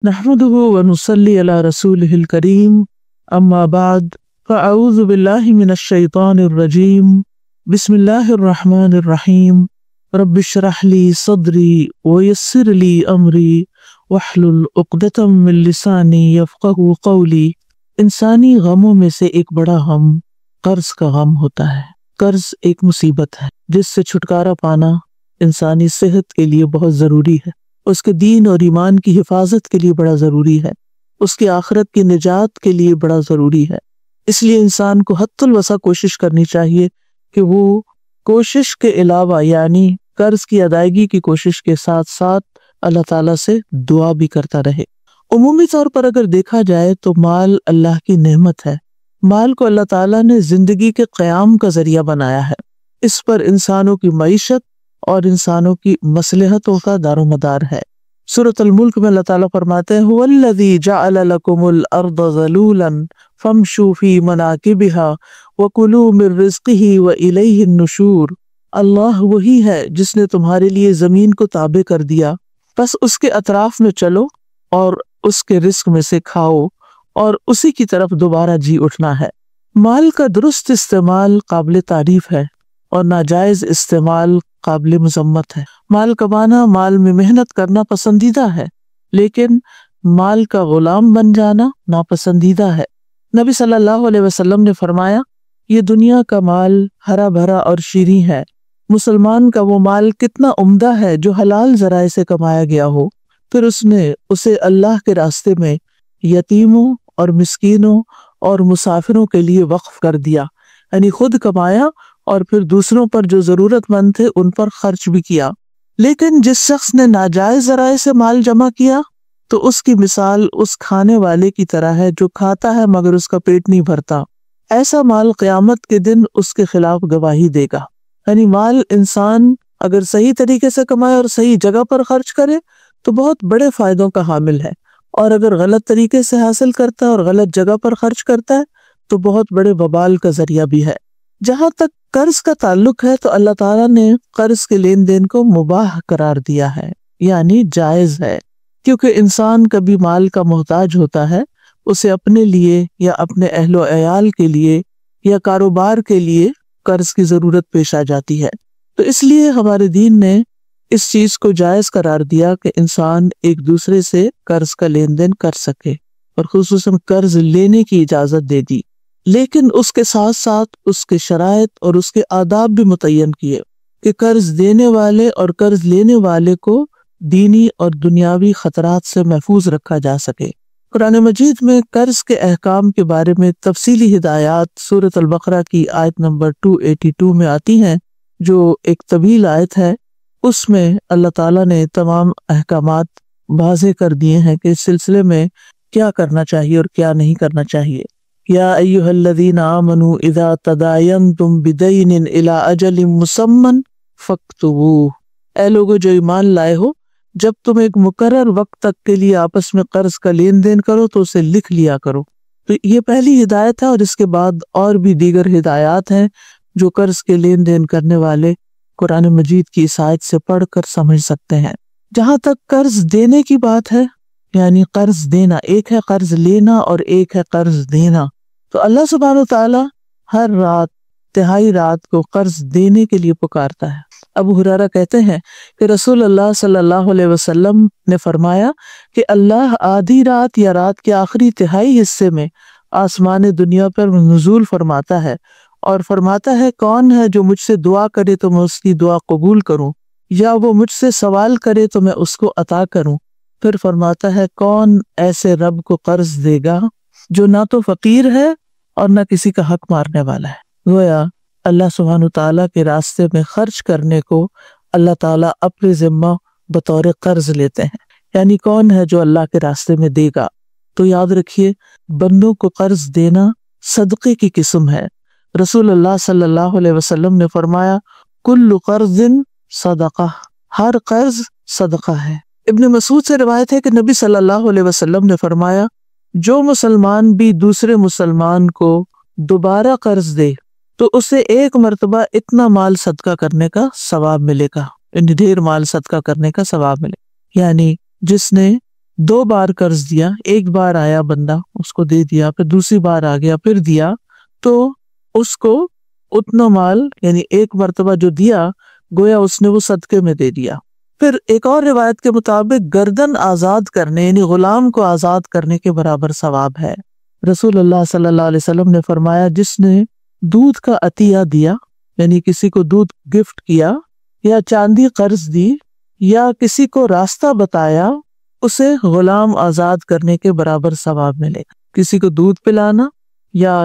نحمده ونصلي على رسوله الكريم اما بعد فاعوذ بالله من الشيطان الرجيم بسم الله الرحمن الرحيم رب اشرح لي صدري ويسر لي امري واحلل عقدة من لساني يفقهوا قولي۔ انسانی غموں میں سے ایک بڑا غم قرض کا غم ہوتا ہے۔ قرض ایک مصیبت ہے جس سے چھٹکارا پانا انسانی صحت کے لیے بہت ضروری ہے، اس کے دین اور ایمان کی حفاظت کے لیے بڑا ضروری ہے، اس کی آخرت کی نجات کے لیے بڑا ضروری ہے۔ اس لیے انسان کو حد الوسع کوشش کرنی چاہیے کہ وہ کوشش کے علاوہ یعنی قرض کی ادائیگی کی کوشش کے ساتھ ساتھ اللہ تعالیٰ سے دعا بھی کرتا رہے۔ عمومی طور پر اگر دیکھا جائے تو مال اللہ کی نعمت ہے۔ مال کو اللہ تعالیٰ نے زندگی کے قیام کا ذریعہ بنایا ہے۔ اس پر انسانوں کی معیشت اور انسانوں کی مصلحتوں کا دار و مدار ہے۔ سورۃ الملک میں اللہ تعالیٰ فرماتے ہیں هو الذی جعل لکم الارض ذلولا فامشوا فی مناکبها وکلوا من رزقہ والیہ النشور۔ اللہ وہی ہے جس نے تمہارے لیے زمین کو تابع کر دیا، بس اس کے اطراف میں چلو اور اس کے رزق میں سے کھاؤ اور اسی کی طرف دوبارہ جی اٹھنا ہے۔ مال کا درست استعمال قابل تعریف ہے اور ناجائز استعمال قابل مذمت ہے۔ مال کمانا، مال میں محنت کرنا پسندیدہ ہے، لیکن مال کا غلام بن جانا ناپسندیدہ ہے۔ نبی صلی اللہ علیہ وسلم نے فرمایا، یہ دنیا کا مال ہرا بھرا اور شیریں ہے، مسلمان کا وہ مال کتنا عمدہ ہے جو حلال ذرائع سے کمایا گیا ہو، پھر اس نے اسے اللہ کے راستے میں یتیموں اور مسکینوں اور مسافروں کے لیے وقف کر دیا، یعنی خود کمایا اور پھر دوسروں پر جو ضرورت مند تھے ان پر خرچ بھی کیا۔ لیکن جس شخص نے ناجائز ذرائع سے مال جمع کیا تو اس کی مثال اس کھانے والے کی طرح ہے جو کھاتا ہے مگر اس کا پیٹ نہیں بھرتا۔ ایسا مال قیامت کے دن اس کے خلاف گواہی دے گا۔ یعنی مال انسان اگر صحیح طریقے سے کمائے اور صحیح جگہ پر خرچ کرے تو بہت بڑے فائدوں کا حامل ہے، اور اگر غلط طریقے سے حاصل کرتا ہے اور غلط جگہ پر خرچ کرتا ہے تو بہت بڑے وبال کا ذریعہ بھی ہے۔ جہاں تک قرض کا تعلق ہے تو اللہ تعالیٰ نے قرض کے لین دین کو مباح قرار دیا ہے، یعنی جائز ہے، کیونکہ انسان کبھی مال کا محتاج ہوتا ہے، اسے اپنے لیے یا اپنے اہل و عیال کے لیے یا کاروبار کے لیے قرض کی ضرورت پیش آ جاتی ہے۔ تو اس لیے ہمارے دین نے اس چیز کو جائز قرار دیا کہ انسان ایک دوسرے سے قرض کا لین دین کر سکے، اور خصوصاً قرض لینے کی اجازت دے دی، لیکن اس کے ساتھ ساتھ اس کے شرائط اور اس کے آداب بھی متعین کیے کہ قرض دینے والے اور قرض لینے والے کو دینی اور دنیاوی خطرات سے محفوظ رکھا جا سکے۔ قرآن مجید میں قرض کے احکام کے بارے میں تفصیلی ہدایات سورۃ البقرہ کی آیت نمبر 282 میں آتی ہیں، جو ایک طویل آیت ہے۔ اس میں اللہ تعالیٰ نے تمام احکامات واضح کر دیے ہیں کہ اس سلسلے میں کیا کرنا چاہیے اور کیا نہیں کرنا چاہیے۔ یا ایھا الذین آمنوا اذا تداینتم بدین الی اجل مسمی فاکتبوہ، اے لوگو جو ایمان لائے ہو، جب تم ایک مقرر وقت تک کے لیے آپس میں قرض کا لین دین کرو تو اسے لکھ لیا کرو۔ تو یہ پہلی ہدایت ہے، اور اس کے بعد اور بھی دیگر ہدایات ہیں جو قرض کے لین دین کرنے والے قرآن مجید کی اس آیت سے پڑھ کر سمجھ سکتے ہیں۔ جہاں تک قرض دینے کی بات ہے، یعنی قرض دینا، ایک ہے قرض لینا اور ایک ہے قرض دینا، تو اللہ سبحانہ وتعالیٰ ہر رات تہائی رات کو قرض دینے کے لیے پکارتا ہے۔ ابو ہریرہ کہتے ہیں کہ رسول اللہ صلی اللہ علیہ وسلم نے فرمایا کہ اللہ آدھی رات یا رات کے آخری تہائی حصے میں آسمان دنیا پر نزول فرماتا ہے اور فرماتا ہے، کون ہے جو مجھ سے دعا کرے تو میں اس کی دعا قبول کروں، یا وہ مجھ سے سوال کرے تو میں اس کو عطا کروں۔ پھر فرماتا ہے، کون ایسے رب کو قرض دے گا جو نہ تو فقیر ہے اور نہ کسی کا حق مارنے والا ہے۔ گویا اللہ سبحانہ تعالیٰ کے راستے میں خرچ کرنے کو اللہ تعالیٰ اپنے ذمہ بطور قرض لیتے ہیں، یعنی کون ہے جو اللہ کے راستے میں دے گا۔ تو یاد رکھیے، بندوں کو قرض دینا صدقے کی قسم ہے۔ رسول اللہ صلی اللہ علیہ وسلم نے فرمایا، کل قرض صدقہ، ہر قرض صدقہ ہے۔ ابن مسعود سے روایت ہے کہ نبی صلی اللہ علیہ وسلم نے فرمایا، جو مسلمان بھی دوسرے مسلمان کو دوبارہ قرض دے تو اسے ایک مرتبہ اتنا مال صدقہ کرنے کا ثواب ملے گا، یعنی ڈھیر مال صدقہ کرنے کا ثواب ملے، یعنی جس نے 2 بار قرض دیا، ایک بار آیا بندہ اس کو دے دیا، پھر دوسری بار آ گیا پھر دیا، تو اس کو اتنا مال یعنی ایک مرتبہ جو دیا گویا اس نے وہ صدقے میں دے دیا۔ پھر ایک اور روایت کے مطابق گردن آزاد کرنے یعنی غلام کو آزاد کرنے کے برابر ثواب ہے۔ رسول اللہ صلی اللہ علیہ وسلم نے فرمایا جس نے دودھ کا عطیہ دیا یعنی کسی کو دودھ گفٹ کیا یا چاندی قرض دی یا کسی کو راستہ بتایا، اسے غلام آزاد کرنے کے برابر ثواب ملے گا۔ کسی کو دودھ پلانا یا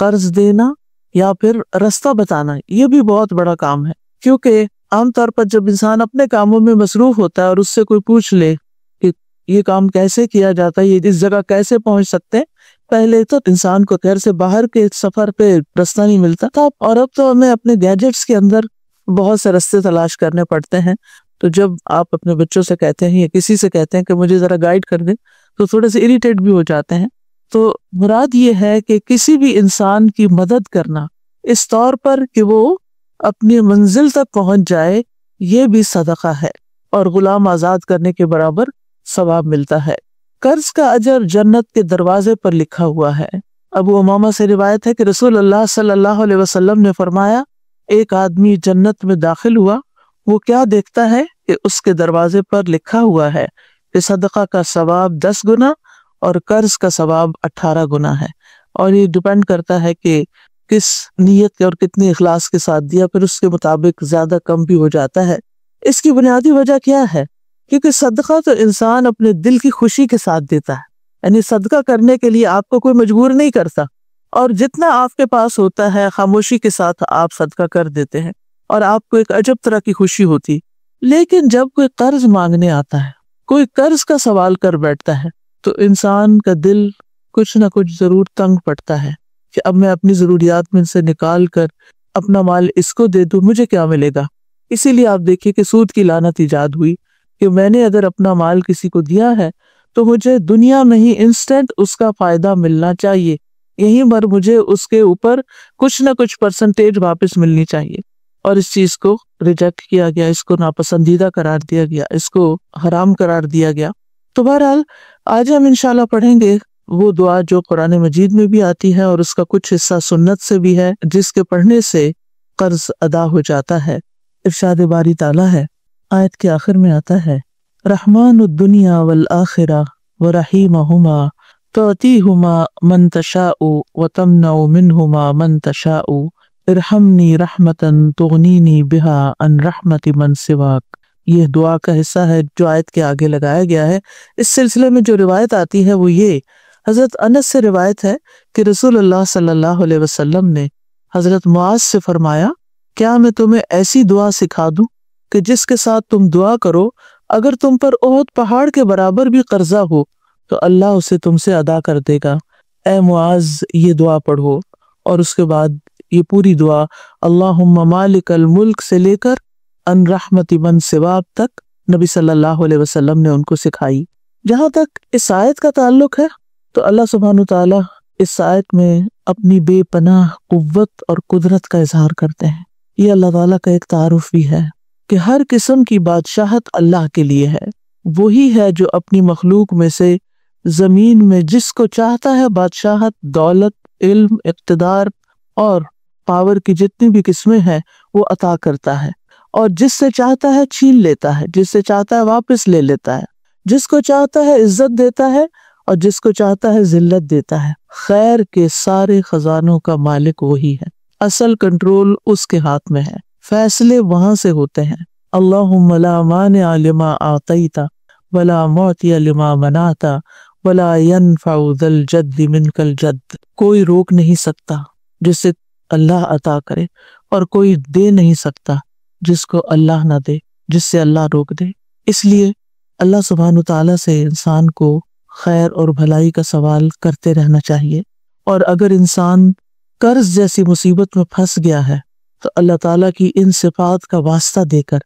قرض دینا یا پھر راستہ بتانا یہ بھی بہت بڑا کام ہے، کیونکہ عام طور پر جب انسان اپنے کاموں میں مصروف ہوتا ہے اور اس سے کوئی پوچھ لے کہ یہ کام کیسے کیا جاتا ہے، یہ اس جگہ کیسے پہنچ سکتے ہیں، پہلے تو انسان کو گھر سے باہر کے سفر پہ راستہ نہیں ملتا تھا، اور اب تو ہمیں اپنے گیجٹس کے اندر بہت سے راستے تلاش کرنے پڑتے ہیں۔ تو جب آپ اپنے بچوں سے کہتے ہیں یا کسی سے کہتے ہیں کہ مجھے ذرا گائیڈ کر دیں تو تھوڑے سے اریٹیٹ بھی ہو جاتے ہیں۔ تو مراد یہ ہے کہ کسی بھی انسان کی مدد کرنا اس طور پر کہ وہ اپنی منزل تک پہنچ جائے، یہ بھی صدقہ ہے اور غلام آزاد کرنے کے برابر ثواب ملتا ہے۔ قرض کا اجر جنت کے دروازے پر لکھا ہوا ہے۔ ابو امامہ سے روایت ہے کہ رسول اللہ صلی اللہ علیہ وسلم نے فرمایا ایک آدمی جنت میں داخل ہوا، وہ کیا دیکھتا ہے کہ اس کے دروازے پر لکھا ہوا ہے کہ صدقہ کا ثواب 10 گنا اور قرض کا ثواب 18 گنا ہے، اور یہ ڈیپینڈ کرتا ہے کہ کس نیت کے اور کتنی اخلاص کے ساتھ دیا، پھر اس کے مطابق زیادہ کم بھی ہو جاتا ہے۔ اس کی بنیادی وجہ کیا ہے؟ کیونکہ صدقہ تو انسان اپنے دل کی خوشی کے ساتھ دیتا ہے، یعنی صدقہ کرنے کے لیے آپ کو کوئی مجبور نہیں کرتا، اور جتنا آپ کے پاس ہوتا ہے خاموشی کے ساتھ آپ صدقہ کر دیتے ہیں اور آپ کو ایک عجب طرح کی خوشی ہوتی۔ لیکن جب کوئی قرض مانگنے آتا ہے، کوئی قرض کا سوال کر بیٹھتا ہے، تو انسان کا دل کچھ نہ کچھ ضرور تنگ پڑتا ہے کہ اب میں اپنی ضروریات میں سے نکال کر اپنا مال اس کو دے دوں، مجھے کیا ملے گا؟ اسی لیے آپ دیکھیے کہ سود کی لعنت ایجاد ہوئی کہ میں نے اگر اپنا مال کسی کو دیا ہے تو مجھے دنیا میں ہی انسٹنٹ اس کا فائدہ ملنا چاہیے، یہیں پر مجھے اس کے اوپر کچھ نہ کچھ پرسنٹیج واپس ملنی چاہیے، اور اس چیز کو ریجیکٹ کیا گیا، اس کو ناپسندیدہ قرار دیا گیا، اس کو حرام قرار دیا گیا۔ تو بہرحال آج ہم انشاءاللہ پڑھیں گے وہ دعا جو قرآن مجید میں بھی آتی ہے اور اس کا کچھ حصہ سنت سے بھی ہے، جس کے پڑھنے سے قرض ادا ہو جاتا ہے۔ ارشاد باری تعالیٰ ہے، آیت کے آخر میں آتا ہے رحمان الدنیا والآخرہ ورحیمہما تعطیہما من تشاء وتمنع منہما من تشاء ارحمنی رحمتا تغنینی بہا عن رحمت من سواک۔ یہ دعا کا حصہ ہے جو آیت کے آگے لگایا گیا ہے۔ اس سلسلے میں جو روایت آتی ہے وہ یہ حضرت انس سے روایت ہے کہ رسول اللہ صلی اللہ علیہ وسلم نے حضرت معاذ سے فرمایا کیا میں تمہیں ایسی دعا سکھا دوں کہ جس کے ساتھ تم دعا کرو اگر تم پر احد پہاڑ کے برابر بھی قرضہ ہو تو اللہ اسے تم سے ادا کر دے گا۔ اے معاذ یہ دعا پڑھو، اور اس کے بعد یہ پوری دعا اللہم مالک الملک سے لے کر ان رحمت من سواک تک نبی صلی اللہ علیہ وسلم نے ان کو سکھائی۔ جہاں تک اس آیت کا تعلق ہے تو اللہ سبحانہ تعالیٰ اس آیت میں اپنی بے پناہ قوت اور قدرت کا اظہار کرتے ہیں۔ یہ اللہ تعالیٰ کا ایک تعارف بھی ہے کہ ہر قسم کی بادشاہت اللہ کے لیے ہے۔ وہی ہے جو اپنی مخلوق میں سے زمین میں جس کو چاہتا ہے بادشاہت، دولت، علم، اقتدار اور پاور کی جتنی بھی قسمیں ہیں وہ عطا کرتا ہے، اور جس سے چاہتا ہے چھین لیتا ہے، جس سے چاہتا ہے واپس لے لیتا ہے، جس کو چاہتا ہے عزت دیتا ہے اور جس کو چاہتا ہے ذلت دیتا ہے۔ خیر کے سارے خزانوں کا مالک وہی ہے، اصل کنٹرول اس کے ہاتھ میں ہے، فیصلے وہاں سے ہوتے ہیں۔ اللہم لا مانع لما اعطیت ولا معطی لما منعت ولا ينفع ذا الجد منک الجد۔ کوئی روک نہیں سکتا جسے اللہ عطا کرے، اور کوئی دے نہیں سکتا جس کو اللہ نہ دے، جس سے اللہ روک دے۔ اس لیے اللہ سبحانہ تعالیٰ سے انسان کو خیر اور بھلائی کا سوال کرتے رہنا چاہیے، اور اگر انسان قرض جیسی مصیبت میں پھنس گیا ہے تو اللہ تعالیٰ کی ان صفات کا واسطہ دے کر،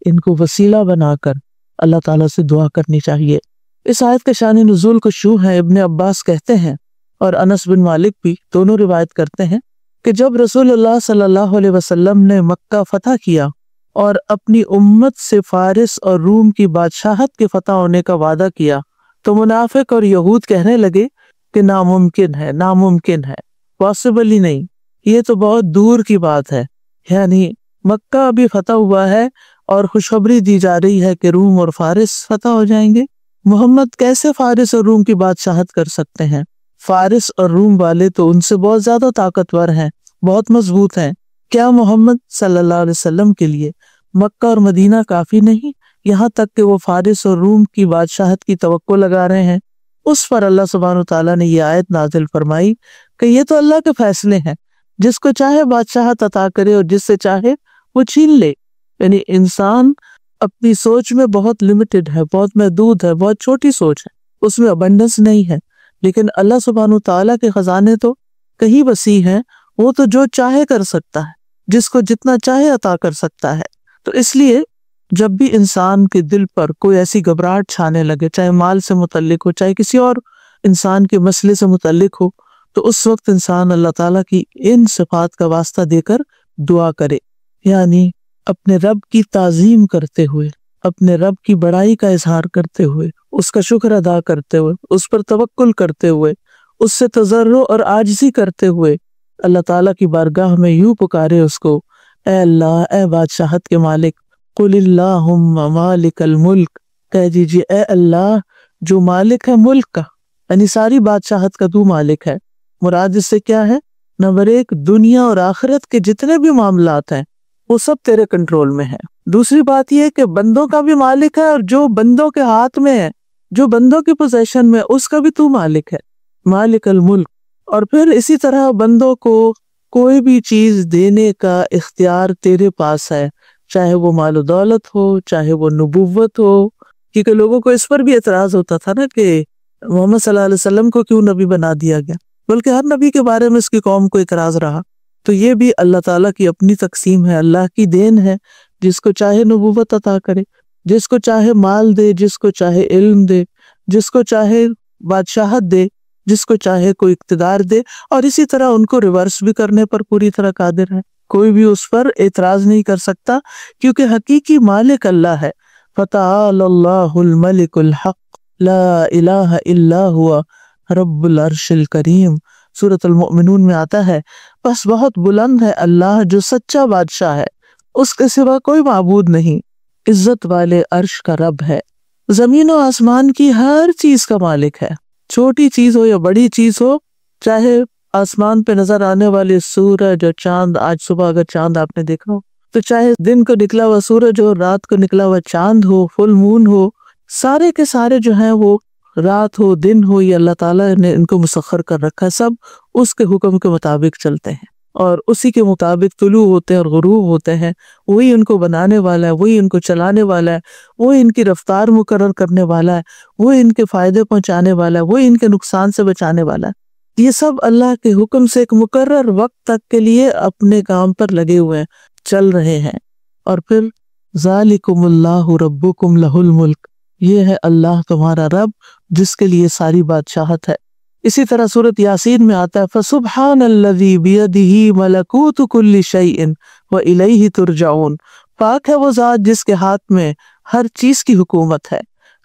ان کو وسیلہ بنا کر اللہ تعالیٰ سے دعا کرنی چاہیے۔ اس آیت کے شان نزول کو شو ہے، ابن عباس کہتے ہیں اور انس بن مالک بھی دونوں روایت کرتے ہیں کہ جب رسول اللہ صلی اللہ علیہ وسلم نے مکہ فتح کیا اور اپنی امت سے فارس اور روم کی بادشاہت کے فتح ہونے کا وعدہ کیا تو منافق اور یہود کہنے لگے کہ ناممکن ہے، ناممکن ہے، پاسبل ہی نہیں، یہ تو بہت دور کی بات ہے۔ یعنی مکہ ابھی فتح ہوا ہے اور خوشخبری دی جا رہی ہے کہ روم اور فارس فتح ہو جائیں گے۔ محمد کیسے فارس اور روم کی بادشاہت کر سکتے ہیں؟ فارس اور روم والے تو ان سے بہت زیادہ طاقتور ہیں، بہت مضبوط ہیں۔ کیا محمد صلی اللہ علیہ وسلم کے لیے مکہ اور مدینہ کافی نہیں، یہاں تک کہ وہ فارس اور روم کی بادشاہت کی توقع لگا رہے ہیں؟ اس پر اللہ سبحانہ وتعالیٰ نے یہ آیت نازل فرمائی کہ یہ تو اللہ کے فیصلے ہیں، جس کو چاہے بادشاہت عطا کرے اور جس سے چاہے وہ چھین لے۔ یعنی انسان اپنی سوچ میں بہت لمیٹڈ ہے، بہت محدود ہے، بہت چھوٹی سوچ ہے، اس میں ابنڈنس نہیں ہے، لیکن اللہ سبحانہ وتعالیٰ کے خزانے تو کہیں وسیع ہیں، وہ تو جو چاہے کر سکتا ہے، جس کو جتنا چاہے عطا کر سکتا ہے۔ تو اس لیے جب بھی انسان کے دل پر کوئی ایسی گھبراہٹ چھانے لگے، چاہے مال سے متعلق ہو، چاہے کسی اور انسان کے مسئلے سے متعلق ہو، تو اس وقت انسان اللہ تعالیٰ کی ان صفات کا واسطہ دے کر دعا کرے، یعنی اپنے رب کی تعظیم کرتے ہوئے، اپنے رب کی بڑائی کا اظہار کرتے ہوئے، اس کا شکر ادا کرتے ہوئے، اس پر توکل کرتے ہوئے، اس سے تضرع اور عاجزی کرتے ہوئے اللہ تعالیٰ کی بارگاہ میں یوں پکارے اس کو، اے اللہ، اے بادشاہت کے مالک، قل اللہم مالک الملک، کہہ دیجیے اے اللہ جو مالک ہے ملک کا، یعنی ساری بادشاہت کا تو مالک ہے۔ مراد اس سے کیا ہے؟ نمبر ایک، دنیا اور آخرت کے جتنے بھی معاملات ہیں وہ سب تیرے کنٹرول میں ہیں۔ دوسری بات یہ کہ بندوں کا بھی مالک ہے، اور جو بندوں کے ہاتھ میں ہے، جو بندوں کی پوزیشن میں، اس کا بھی تو مالک ہے، مالک الملک۔ اور پھر اسی طرح بندوں کو کوئی بھی چیز دینے کا اختیار تیرے پاس ہے، چاہے وہ مال و دولت ہو، چاہے وہ نبوت ہو، کیونکہ لوگوں کو اس پر بھی اعتراض ہوتا تھا نا کہ محمد صلی اللہ علیہ وسلم کو کیوں نبی بنا دیا گیا، بلکہ ہر نبی کے بارے میں اس کی قوم کو اعتراض رہا۔ تو یہ بھی اللہ تعالیٰ کی اپنی تقسیم ہے، اللہ کی دین ہے، جس کو چاہے نبوت عطا کرے، جس کو چاہے مال دے، جس کو چاہے علم دے، جس کو چاہے بادشاہت دے، جس کو چاہے کوئی اقتدار دے، اور اسی طرح ان کو ریورس بھی کرنے پر پوری طرح قادر ہے۔ کوئی بھی اس پر اعتراض نہیں کر سکتا، کیونکہ حقیقی مالک اللہ ہے۔ فتعال اللہ الملک الحق لا الہ الا ہوا رب العرش الکریم، سورۃ المؤمنون میں آتا ہے، بس بہت بلند ہے اللہ جو سچا بادشاہ ہے، اس کے سوا کوئی معبود نہیں، عزت والے عرش کا رب ہے، زمین و آسمان کی ہر چیز کا مالک ہے، چھوٹی چیز ہو یا بڑی چیز ہو، چاہے آسمان پہ نظر آنے والے سورج اور چاند، آج صبح اگر چاند آپ نے دیکھا ہو، تو چاہے دن کو نکلا ہوا سورج ہو، رات کو نکلا ہوا چاند ہو، فل مون ہو، سارے کے سارے جو ہیں وہ رات ہو دن ہو، یہ اللہ تعالیٰ نے ان کو مسخر کر رکھا ہے، سب اس کے حکم کے مطابق چلتے ہیں اور اسی کے مطابق طلوع ہوتے ہیں اور غروب ہوتے ہیں۔ وہی ان کو بنانے والا ہے، وہی ان کو چلانے والا ہے، وہی ان کی رفتار مقرر کرنے والا ہے، وہی ان کے فائدے پہنچانے والا ہے، وہی ان کے نقصان سے بچانے والا ہے۔ یہ سب اللہ کے حکم سے ایک مقرر وقت تک کے لیے اپنے کام پر لگے ہوئے ہیں، چل رہے ہیں۔ اور پھر ذالکم اللہ ربکم لہ الملک، یہ ہے اللہ تمہارا رب جس کے لیے ساری بادشاہت ہے۔ اسی طرح سورۃ یاسین میں آتا ہے فسبحان الذی بیدہ ملکوت کل شیء والیہ ترجعون، پاک ہے وہ ذات جس کے ہاتھ میں ہر چیز کی حکومت ہے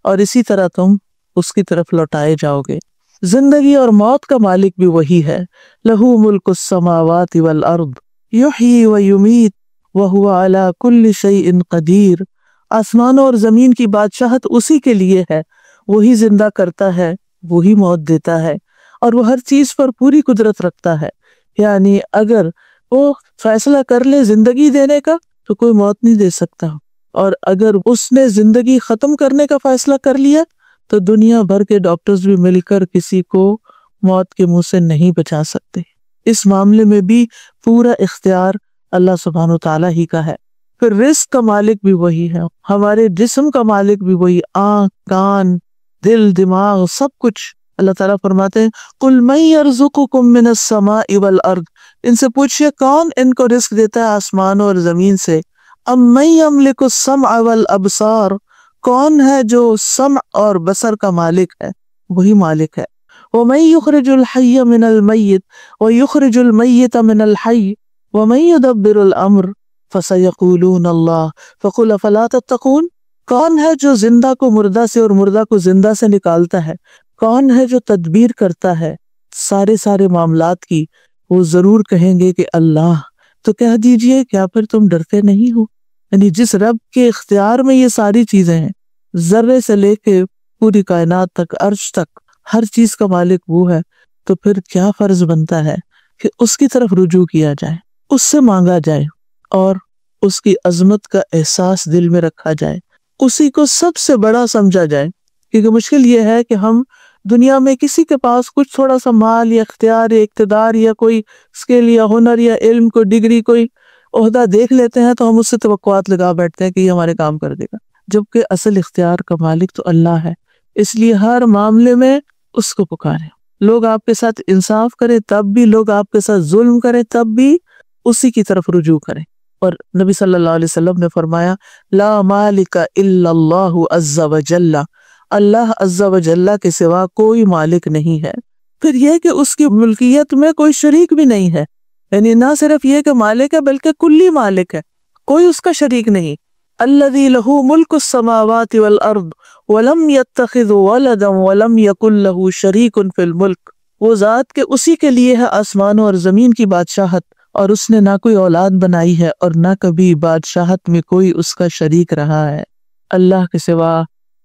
اور اسی طرح تم اس کی طرف لوٹائے جاؤ گے۔ زندگی اور موت کا مالک بھی وہی ہے، لہ ملک السماوات والارض یحیی ویمیت وہو علی کل شیء قدیر، آسمانوں اور زمین کی بادشاہت اسی کے لیے ہے، وہی زندہ کرتا ہے، وہی موت دیتا ہے، اور وہ ہر چیز پر پوری قدرت رکھتا ہے۔ یعنی اگر وہ فیصلہ کر لے زندگی دینے کا تو کوئی موت نہیں دے سکتا، اور اگر اس نے زندگی ختم کرنے کا فیصلہ کر لیا تو دنیا بھر کے ڈاکٹرز بھی مل کر کسی کو موت کے منہ سے نہیں بچا سکتے۔ اس معاملے میں بھی پورا اختیار اللہ سبحانہ وتعالیٰ ہی کا ہے۔ پھر رزق کا مالک بھی وہی ہے، ہمارے جسم کا مالک بھی وہی، آنکھ، کان، دل، دماغ، سب کچھ۔ اللہ تعالیٰ فرماتے ہیں قُلْ مَن يَرْزُقُكُم مِّنَ السَّمَاءِ وَالْأَرْضِ، ان سے پوچھئے کون ان کو رزق دیتا ہے آسمانوں اور زمین سے۔ أَمَّن يَمْلِكُ السَّمْعَ وَالْأَبْصَارَ، کون ہے جو سمع اور بصر کا مالک ہے؟ وہی مالک ہے۔ وَمَن يُخْرِجُ الْحَيَّ مِنَ الْمَيِّتِ وَيُخْرِجُ الْمَيِّتَ مِنَ الْحَيِّ وَمَن يُدَبِّرُ الْأَمْرَ فَسَيَقُولُونَ اللَّهُ فَقُلْ أَفَلَا تَتَّقُونَ، کون ہے جو زندہ کو مردہ سے اور مردہ کو زندہ سے نکالتا ہے؟ کون ہے جو تدبیر کرتا ہے سارے معاملات کی؟ وہ ضرور کہیں گے کہ اللہ۔ تو کہہ دیجئے کیا پھر تم ڈرتے نہیں ہو؟ یعنی جس رب کے اختیار میں یہ ساری چیزیں ہیں، ذرے سے لے کے پوری کائنات تک، عرش تک، ہر چیز کا مالک وہ ہے، تو پھر کیا فرض بنتا ہے کہ اس کی طرف رجوع کیا جائے، اس سے مانگا جائے اور اس کی عظمت کا احساس دل میں رکھا جائے، اسی کو سب سے بڑا سمجھا جائے۔ کیونکہ مشکل یہ ہے کہ ہم دنیا میں کسی کے پاس کچھ تھوڑا سا مال یا اختیار یا اقتدار یا کوئی اسکل یا ہنر یا علم، کوئی ڈگری، کوئی عہدہ دیکھ لیتے ہیں تو ہم اس سے توقعات لگا بیٹھتے ہیں کہ یہ ہمارے کام کر دے گا، جبکہ اصل اختیار کا مالک تو اللہ ہے۔ اس لیے ہر معاملے میں اس کو پکاریں۔ لوگ آپ کے ساتھ انصاف کریں تب بھی، لوگ آپ کے ساتھ ظلم کریں تب بھی اسی کی طرف رجوع کریں۔ اور نبی صلی اللہ علیہ وسلم نے فرمایا لا مالک الا اللہ عز وجل، اللہ عز وجل کے سوا کوئی مالک نہیں ہے۔ پھر یہ کہ اس کی ملکیت میں کوئی شریک بھی نہیں ہے، یعنی نہ صرف یہ کہ مالک ہے بلکہ کلی مالک ہے، کوئی اس کا شریک نہیں۔ الذی لہ ملک السماوات والارض ولم یتخذ ولدا ولم یکن لہ شریک فی الملک، وہ ذات کہ اسی کے لیے ہے آسمانوں اور زمین کی بادشاہت، اور اس نے نہ کوئی اولاد بنائی ہے اور نہ کبھی بادشاہت میں کوئی اس کا شریک رہا ہے۔ اللہ کے سوا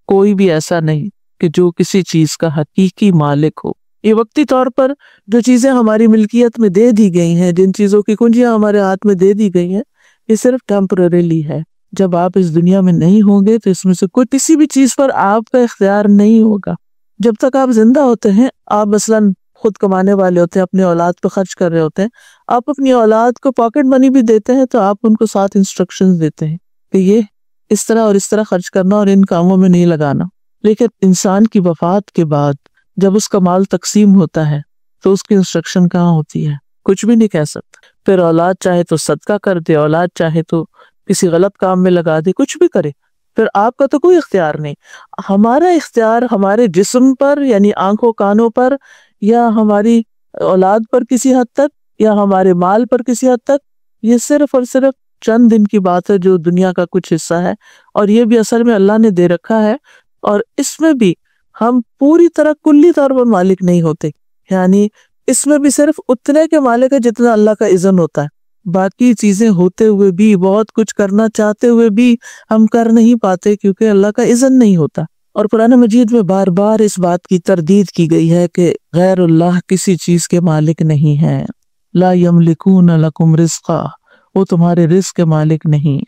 کوئی بھی ایسا نہیں کہ جو کسی چیز کا حقیقی مالک ہو۔ یہ وقتی طور پر جو چیزیں ہماری ملکیت میں دے دی گئی ہیں، جن چیزوں کی کنجیاں ہمارے ہاتھ میں دے دی گئی ہیں، یہ صرف ٹیمپرریلی ہے۔ جب آپ اس دنیا میں نہیں ہوں گے تو اس میں سے کوئی کسی بھی چیز پر آپ کا اختیار نہیں ہوگا۔ جب تک آپ زندہ ہوتے ہیں، آپ مثلاً خود کمانے والے ہوتے ہیں، اپنے اولاد پہ خرچ کر رہے ہوتے ہیں، آپ اپنی اولاد کو پاکٹ منی بھی دیتے ہیں تو آپ ان کو 7 انسٹرکشنز دیتے ہیں کہ یہ اس طرح اور اس طرح خرچ کرنا اور ان کاموں میں نہیں لگانا۔ لیکن انسان کی وفات کے بعد جب اس کا مال تقسیم ہوتا ہے تو اس کی انسٹرکشن کہاں ہوتی ہے؟ کچھ بھی نہیں کہہ سکتا۔ پھر اولاد چاہے تو صدقہ کر دے، اولاد چاہے تو کسی غلط کام میں لگا دے، کچھ بھی کرے، پھر آپ کا تو کوئی اختیار نہیں۔ ہمارا اختیار ہمارے جسم پر، یعنی آنکھوں کانوں پر، یا ہماری اولاد پر کسی حد تک، یا ہمارے مال پر کسی حد تک، یہ صرف اور صرف چند دن کی بات ہے جو دنیا کا کچھ حصہ ہے، اور یہ بھی اصل میں اللہ نے دے رکھا ہے، اور اس میں بھی ہم پوری طرح کلی طور پر مالک نہیں ہوتے، یعنی اس میں بھی صرف اتنے کے مالک ہے جتنا اللہ کا اذن ہوتا ہے۔ باقی چیزیں ہوتے ہوئے بھی، بہت کچھ کرنا چاہتے ہوئے بھی ہم کر نہیں پاتے کیونکہ اللہ کا اذن نہیں ہوتا۔ اور قرآن مجید میں بار بار اس بات کی تردید کی گئی ہے کہ غیر اللہ کسی چیز کے مالک نہیں ہیں۔ لا یملکون لکم رزقا، وہ تمہارے رزق کے مالک نہیں۔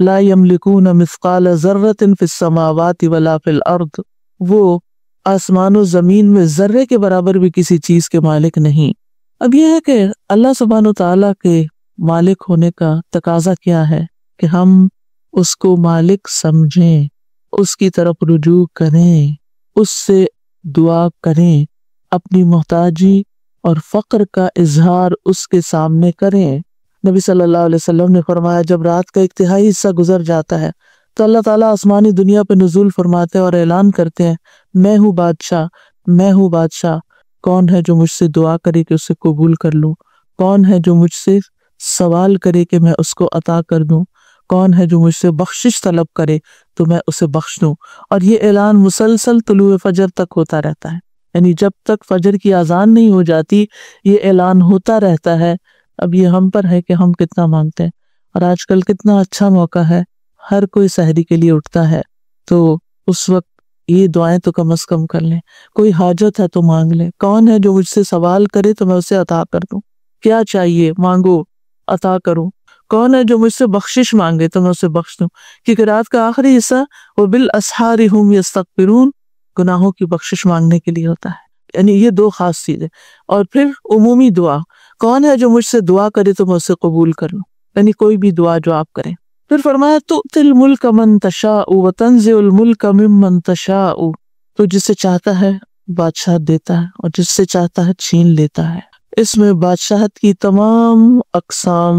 لا یملکون مثقال ذرۃ فی السماوات ولا فی الارض، وہ آسمان و زمین میں ذرے کے برابر بھی کسی چیز کے مالک نہیں۔ اب یہ ہے کہ اللہ سبحانہ و تعالیٰ کے مالک ہونے کا تقاضا کیا ہے کہ ہم اس کو مالک سمجھیں، اس کی طرف رجوع کریں، اس سے دعا کریں، اپنی محتاجی اور فقر کا اظہار اس کے سامنے کریں۔ نبی صلی اللہ علیہ وسلم نے فرمایا جب رات کا ایک تہائی حصہ گزر جاتا ہے تو اللہ تعالیٰ آسمانی دنیا پہ نزول فرماتے ہیں اور اعلان کرتے ہیں میں ہوں بادشاہ، میں ہوں بادشاہ، کون ہے جو مجھ سے دعا کرے کہ اسے قبول کر لوں، کون ہے جو مجھ سے سوال کرے کہ میں اس کو عطا کر دوں، کون ہے جو مجھ سے بخشش طلب کرے تو میں اسے بخش دوں۔ اور یہ اعلان مسلسل طلوع فجر تک ہوتا رہتا ہے، یعنی جب تک فجر کی اذان نہیں ہو جاتی یہ اعلان ہوتا رہتا ہے۔ اب یہ ہم پر ہے کہ ہم کتنا مانگتے ہیں، اور آج کل کتنا اچھا موقع ہے، ہر کوئی سحری کے لیے اٹھتا ہے، تو اس وقت یہ دعائیں تو کم از کم کر لیں۔ کوئی حاجت ہے تو مانگ لیں، کون ہے جو مجھ سے سوال کرے تو میں اسے عطا کر دوں، کیا چاہیے مانگو عطا کروں، کون ہے جو مجھ سے بخشش مانگے تو میں اسے بخش دوں، کیونکہ رات کا آخری حصہ وَبِالْأَسْحَارِ هُمْ يَسْتَغْفِرُونَ گناہوں کی بخشش مانگنے کے لیے ہوتا ہے۔ یعنی یہ دو خاص چیزیں۔ اور پھر عمومی دعا، کون ہے جو مجھ سے دعا کرے تو میں اسے قبول کر لوں، یعنی کوئی بھی دعا جو آپ کریں۔ پھر فرمایا تُؤْتِي الْمُلْكَ مَنْ تَشَاءُ وَتَنْزِعُ الْمُلْكَ مِمَّنْ تَشَاءُ، تو جس سے چاہتا ہے بادشاہت دیتا ہے اور جس سے چاہتا ہے چھین لیتا ہے۔ اس میں بادشاہت کی تمام اقسام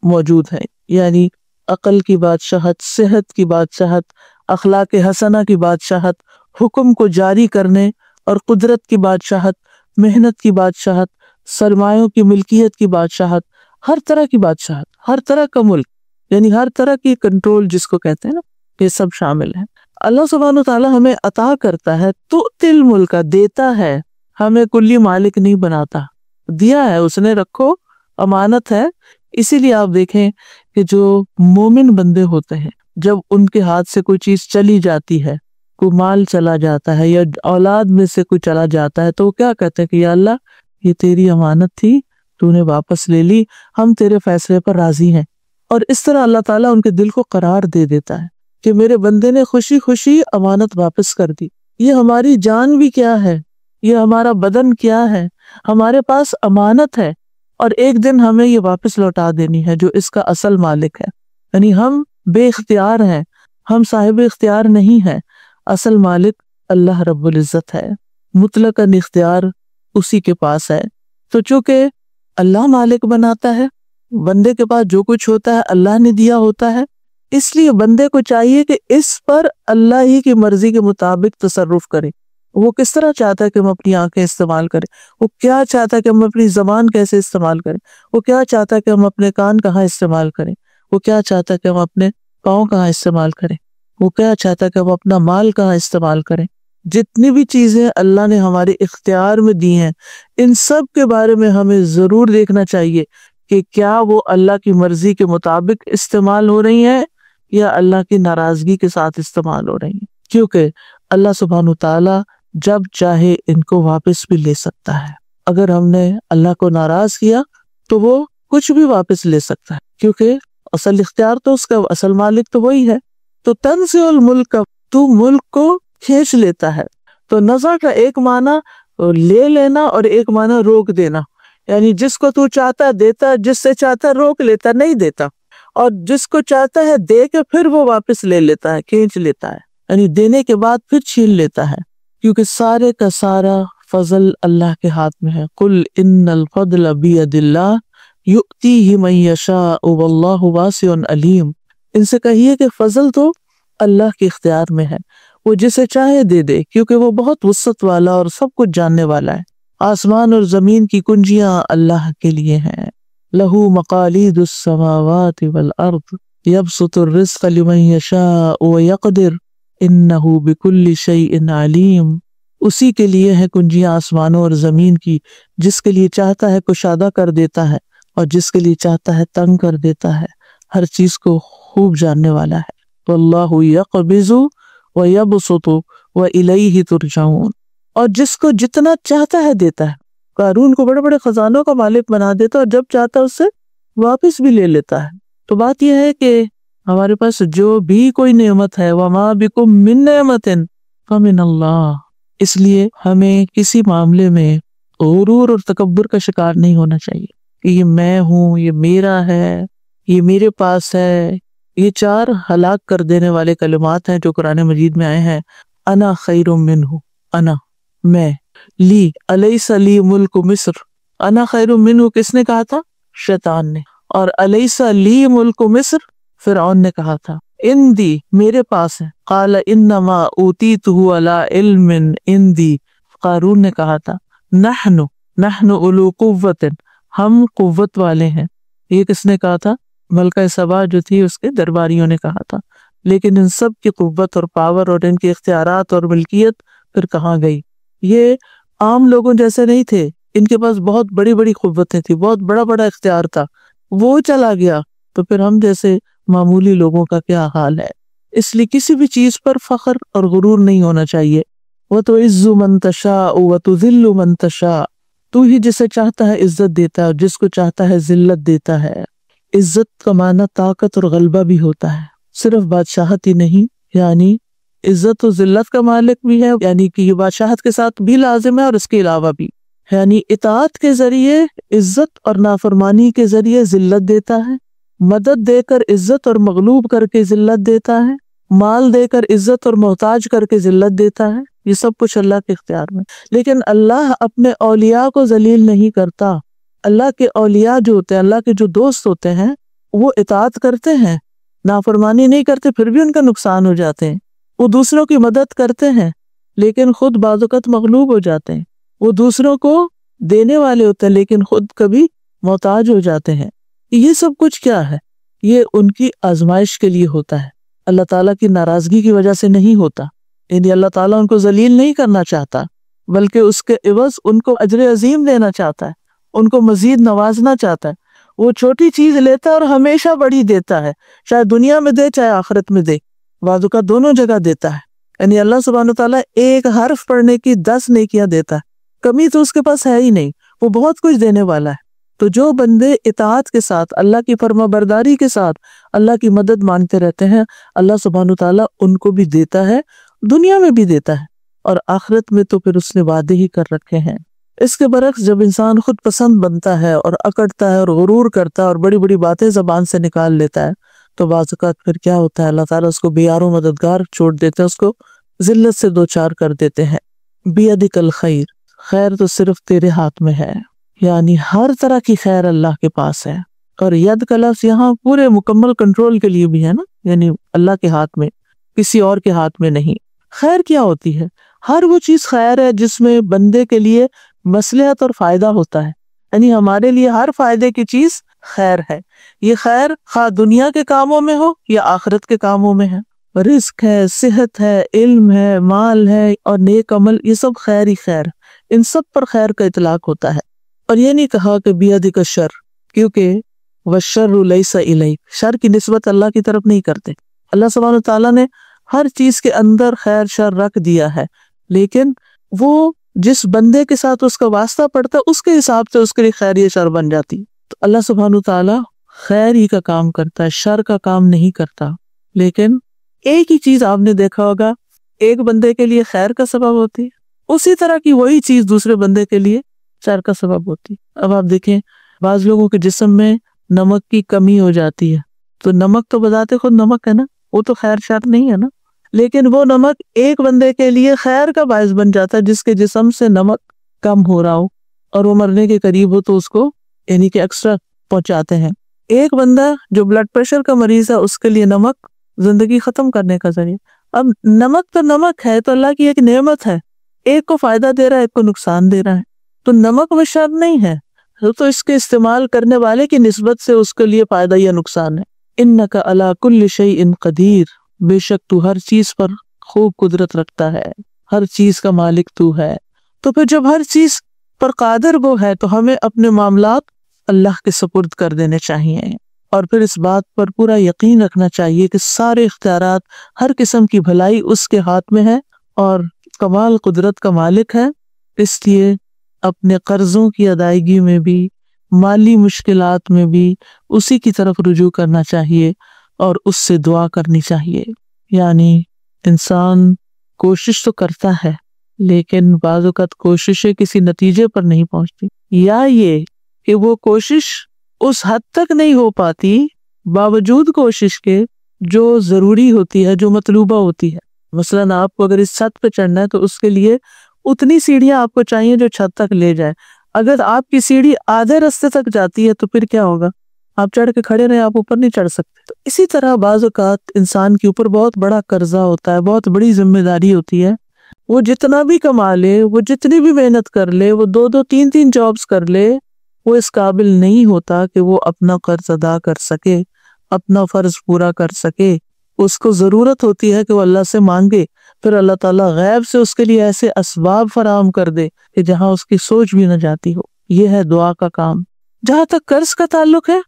موجود ہیں، یعنی عقل کی بادشاہت، صحت کی بادشاہت، اخلاق حسنہ کی بادشاہت، حکم کو جاری کرنے اور قدرت کی بادشاہت، محنت کی بادشاہت، سرمایوں کی ملکیت کی بادشاہت، ہر طرح کی بادشاہت، ہر طرح کا ملک، یعنی ہر طرح کی کنٹرول جس کو کہتے ہیں نا، یہ سب شامل ہے۔ اللہ سبحانہ تعالیٰ ہمیں عطا کرتا ہے، تؤتی الملک دیتا ہے، ہمیں کلی مالک نہیں بناتا، دیا ہے اس نے، رکھو، امانت ہے۔ اسی لیے آپ دیکھیں کہ جو مومن بندے ہوتے ہیں، جب ان کے ہاتھ سے کوئی چیز چلی جاتی ہے، کوئی مال چلا جاتا ہے یا اولاد میں سے کوئی چلا جاتا ہے، تو وہ کیا کہتے ہیں کہ یا اللہ یہ تیری امانت تھی، تو نے واپس لے لی، ہم تیرے فیصلے پر راضی ہیں۔ اور اس طرح اللہ تعالیٰ ان کے دل کو قرار دے دیتا ہے کہ میرے بندے نے خوشی خوشی امانت واپس کر دی۔ یہ ہماری جان بھی کیا ہے، یہ ہمارا بدن کیا ہے، ہمارے پاس امانت ہے، اور ایک دن ہمیں یہ واپس لوٹا دینی ہے جو اس کا اصل مالک ہے۔ یعنی ہم بے اختیار ہیں، ہم صاحب اختیار نہیں ہیں، اصل مالک اللہ رب العزت ہے، مطلق اختیار اسی کے پاس ہے۔ تو چونکہ اللہ مالک بناتا ہے، بندے کے پاس جو کچھ ہوتا ہے اللہ نے دیا ہوتا ہے، اس لیے بندے کو چاہیے کہ اس پر اللہ ہی کی مرضی کے مطابق تصرف کرے۔ وہ کس طرح چاہتا ہے کہ ہم اپنی آنکھیں استعمال کریں، وہ کیا چاہتا ہے کہ ہم اپنی زبان کیسے استعمال کریں، وہ کیا چاہتا ہے کہ ہم اپنے کان کہاں استعمال کریں، وہ کیا چاہتا ہے کہ ہم اپنے پاؤں کہاں استعمال کریں، وہ کیا چاہتا ہے کہ ہم اپنا مال کہاں استعمال کریں۔ جتنی بھی چیزیں اللہ نے ہمارے اختیار میں دی ہیں، ان سب کے بارے میں ہمیں ضرور دیکھنا چاہیے کہ کیا وہ اللہ کی مرضی کے مطابق استعمال ہو رہی ہیں یا اللہ کی ناراضگی کے ساتھ استعمال ہو رہی ہیں، کیونکہ اللہ سبحانہ تعالیٰ جب چاہے ان کو واپس بھی لے سکتا ہے۔ اگر ہم نے اللہ کو ناراض کیا تو وہ کچھ بھی واپس لے سکتا ہے، کیونکہ اصل اختیار تو اس کا، اصل مالک تو وہی ہے۔ تو تنزع الملک، تو ملک کو کھینچ لیتا ہے۔ تو نزع کا ایک معنی لے لینا اور ایک معنی روک دینا، یعنی جس کو تو چاہتا ہے دیتا، جس سے چاہتا ہے روک لیتا، نہیں دیتا، اور جس کو چاہتا ہے دے کے پھر وہ واپس لے لیتا ہے، کھینچ لیتا ہے، یعنی دینے کے بعد پھر چھین لیتا ہے، کیونکہ سارے کا سارا فضل اللہ کے ہاتھ میں ہے۔ قل ان الفضل بید اللہ یؤتیہ من یشاء واللہ واسع علیم۔ ان سے کہیے کہ فضل تو اللہ کے اختیار میں ہے، وہ جسے چاہے دے دے، کیونکہ وہ بہت وسعت والا اور سب کچھ جاننے والا ہے۔ آسمان اور زمین کی کنجیاں اللہ کے لیے ہیں۔ لہ مقالید السماوات والارض یبسط الرزق لمن یشاء ویقدر انہ بکل شیء علیم۔ اسی کے لیے ہے کنجیاں آسمانوں اور زمین کی، جس کے لیے چاہتا ہے کشادہ کر دیتا ہے اور جس کے لیے چاہتا ہے تنگ کر دیتا ہے، ہر چیز کو خوب جاننے والا ہے۔ واللہ یقبض ویبسط والیہ ترجعون۔ اور جس کو جتنا چاہتا ہے دیتا ہے۔ قارون کو بڑے بڑے خزانوں کا مالک بنا دیتا ہے اور جب چاہتا ہے اس سے واپس بھی لے لیتا ہے۔ تو بات یہ ہے کہ ہمارے پاس جو بھی کوئی نعمت ہے، وما بکم من نعمت فمن اللہ، اس لیے ہمیں کسی معاملے میں غرور اور تکبر کا شکار نہیں ہونا چاہیے کہ یہ میں ہوں، یہ میرا ہے، یہ میرے پاس ہے۔ یہ 4 ہلاک کر دینے والے کلمات ہیں جو قرآن مجید میں آئے ہیں۔ انا خیر منہ، انا، میں، لی، الیس لی ملک مصر، انا خیر منہ کس نے کہا تھا؟ شیطان نے۔ اور الیس لی ملک مصر فرعون نے کہا تھا۔ اندی، میرے پاس ہے۔ قال انما اوتیتہ علی علم اندی، قارون نے کہا تھا۔ نحن اولو قوت، ہم قوت والے ہیں۔ یہ کس نے کہا تھا؟ ملکہ سبا جو تھی اس کے درباریوں نے کہا تھا۔ لیکن ان سب کی قوت اور پاور اور ان کے اختیارات اور ملکیت پھر کہاں گئی؟ یہ عام لوگوں جیسے نہیں تھے، ان کے پاس بہت بڑی بڑی قوتیں تھی، بہت بڑا بڑا اختیار تھا، وہ چلا گیا تو پھر ہم جیسے معمولی لوگوں کا کیا حال ہے؟ اس لیے کسی بھی چیز پر فخر اور غرور نہیں ہونا چاہیے۔ وَتُعِزُّ مَن تَشَاءُ وَتُذِلُّ مَن تَشَاءُ، تو ہی جسے چاہتا ہے عزت دیتا ہے اور جس کو چاہتا ہے ذلت دیتا ہے۔ عزت کا معنی طاقت اور غلبہ بھی ہوتا ہے، صرف بادشاہت ہی نہیں، یعنی عزت و ذلت کا مالک بھی ہے، یعنی کہ یہ بادشاہت کے ساتھ بھی لازم ہے اور اس کے علاوہ بھی، یعنی اطاعت کے ذریعے عزت اور نافرمانی کے ذریعے ذلت دیتا ہے، مدد دے کر عزت اور مغلوب کر کے ذلت دیتا ہے، مال دے کر عزت اور محتاج کر کے ذلت دیتا ہے۔ یہ سب کچھ اللہ کے اختیار میں، لیکن اللہ اپنے اولیاء کو ذلیل نہیں کرتا۔ اللہ کے اولیاء جو ہوتے ہیں، اللہ کے جو دوست ہوتے ہیں، وہ اطاعت کرتے ہیں، نافرمانی نہیں کرتے، پھر بھی ان کا نقصان ہو جاتے ہیں۔ وہ دوسروں کی مدد کرتے ہیں لیکن خود بعض اوقات مغلوب ہو جاتے ہیں۔ وہ دوسروں کو دینے والے ہوتے ہیں لیکن خود کبھی محتاج ہو جاتے ہیں۔ یہ سب کچھ کیا ہے؟ یہ ان کی آزمائش کے لیے ہوتا ہے۔ اللہ تعالیٰ کی ناراضگی کی وجہ سے نہیں ہوتا، یعنی اللہ تعالیٰ ان کو ذلیل نہیں کرنا چاہتا، بلکہ اس کے عوض ان کو اجر عظیم دینا چاہتا ہے، ان کو مزید نوازنا چاہتا ہے۔ وہ چھوٹی چیز لیتا ہے اور ہمیشہ بڑی دیتا ہے، چاہے دنیا میں دے چاہے آخرت میں دے، بعض اوقات دونوں جگہ دیتا ہے۔ یعنی اللہ سبحانہ وتعالیٰ ایک حرف پڑھنے کی 10 نیکیاں دیتا ہے، کمی تو اس کے پاس ہے ہی نہیں، وہ بہت کچھ دینے والا ہے۔ تو جو بندے اطاعت کے ساتھ، اللہ کی فرما برداری کے ساتھ اللہ کی مدد مانگتے رہتے ہیں، اللہ سبحانہ وتعالیٰ ان کو بھی دیتا ہے، دنیا میں بھی دیتا ہے، اور آخرت میں تو پھر اس نے وعدے ہی کر رکھے ہیں۔ اس کے برعکس جب انسان خود پسند بنتا ہے اور اکڑتا ہے اور غرور کرتا ہے اور بڑی بڑی باتیں زبان سے نکال لیتا ہے، تو بعض اوقات پھر کیا ہوتا ہے، اللہ تعالیٰ اس کو بے یار و مددگار چھوڑ دیتے ہیں، اس کو ذلت سے دوچار کر دیتے ہیں۔ بیدک الخیر، خیر تو صرف تیرے ہاتھ میں ہے، یعنی ہر طرح کی خیر اللہ کے پاس ہے۔ اور ید کا لفظ یہاں پورے مکمل کنٹرول کے لیے بھی ہے نا، یعنی اللہ کے ہاتھ میں، کسی اور کے ہاتھ میں نہیں۔ خیر کیا ہوتی ہے؟ ہر وہ چیز خیر ہے جس میں بندے کے لیے مصلحت اور فائدہ ہوتا ہے، یعنی ہمارے لیے ہر فائدے کی چیز خیر ہے۔ یہ خیر خواہ دنیا کے کاموں میں ہو یا آخرت کے کاموں میں ہے، رزق ہے، صحت ہے، علم ہے، مال ہے اور نیک عمل، یہ سب خیر ہی خیر، ان سب پر خیر کا اطلاق ہوتا ہے۔ اور یہ نہیں کہا کہ بیدک الشر، کیونکہ والشر لیس الیک، شر کی نسبت اللہ کی طرف نہیں کرتے۔ اللہ سبحانہ تعالیٰ نے ہر چیز کے اندر خیر شر رکھ دیا ہے، لیکن وہ جس بندے کے ساتھ اس کا واسطہ پڑتا ہے اس کے حساب سے اس کے لیے خیر یا شر بن جاتی۔ تو اللہ سبحانہ تعالیٰ خیر ہی کا کام کرتا ہے، شر کا کام نہیں کرتا۔ لیکن ایک ہی چیز آپ نے دیکھا ہوگا، ایک بندے کے لیے خیر کا سبب ہوتی ہے، اسی طرح کی وہی چیز دوسرے بندے کے لیے شر کا سبب ہوتی ہے۔ اب آپ دیکھیں بعض لوگوں کے جسم میں نمک کی کمی ہو جاتی ہے، تو نمک تو بذات خود نمک ہے نا، وہ تو خیر شر نہیں ہے نا، لیکن وہ نمک ایک بندے کے لیے خیر کا باعث بن جاتا ہے جس کے جسم سے نمک کم ہو رہا ہو اور وہ مرنے کے قریب ہو، تو اس کو یعنی کہ ایکسٹرا پہنچاتے ہیں۔ ایک بندہ جو بلڈ پریشر کا مریض ہے، اس کے لیے نمک زندگی ختم کرنے کا ذریعہ۔ اب نمک تو نمک ہے، تو اللہ کی ایک نعمت ہے، ایک کو فائدہ دے رہا ہے، ایک کو نقصان دے رہا ہے، تو نمک میں شر نہیں ہے، تو اس کے استعمال کرنے والے کی نسبت سے اس کے لیے فائدہ یا نقصان ہے۔ انک علی کل شیء قدیر، بے شک تو ہر چیز پر خوب قدرت رکھتا ہے، ہر چیز کا مالک تو ہے۔ تو پھر جب ہر چیز پر قادر وہ ہے، تو ہمیں اپنے معاملات اللہ کے سپرد کر دینے چاہیے، اور پھر اس بات پر پورا یقین رکھنا چاہیے کہ سارے اختیارات، ہر قسم کی بھلائی اس کے ہاتھ میں ہے اور کمال قدرت کا مالک ہے۔ اس لیے اپنے قرضوں کی ادائیگی میں بھی، مالی مشکلات میں بھی اسی کی طرف رجوع کرنا چاہیے اور اس سے دعا کرنی چاہیے۔ یعنی انسان کوشش تو کرتا ہے، لیکن بعض اوقات کوششیں کسی نتیجے پر نہیں پہنچتی، یا یہ کہ وہ کوشش اس حد تک نہیں ہو پاتی باوجود کوشش کے جو ضروری ہوتی ہے، جو مطلوبہ ہوتی ہے۔ مثلاً آپ کو اگر اس چھت پہ چڑھنا ہے تو اس کے لیے اتنی سیڑھیاں آپ کو چاہیے جو چھت تک لے جائے۔ اگر آپ کی سیڑھی آدھے راستے تک جاتی ہے تو پھر کیا ہوگا؟ آپ چڑھ کے کھڑے رہے، آپ اوپر نہیں چڑھ سکتے۔ تو اسی طرح بعض اوقات انسان کے اوپر بہت بڑا قرضہ ہوتا ہے، بہت بڑی ذمہ داری ہوتی ہے، وہ جتنا بھی کما لے، وہ جتنی بھی محنت کر لے، وہ 2 3 جابز کر لے، وہ اس قابل نہیں ہوتا کہ وہ اپنا قرض ادا کر سکے، اپنا فرض پورا کر سکے۔ اس کو ضرورت ہوتی ہے کہ وہ اللہ سے مانگے، پھر اللہ تعالیٰ غیب سے اس کے لیے ایسے اسباب فراہم کر دے کہ جہاں اس کی سوچ بھی نہ جاتی ہو۔ یہ ہے دعا کا کام۔ جہاں تک قرض کا تعلق ہے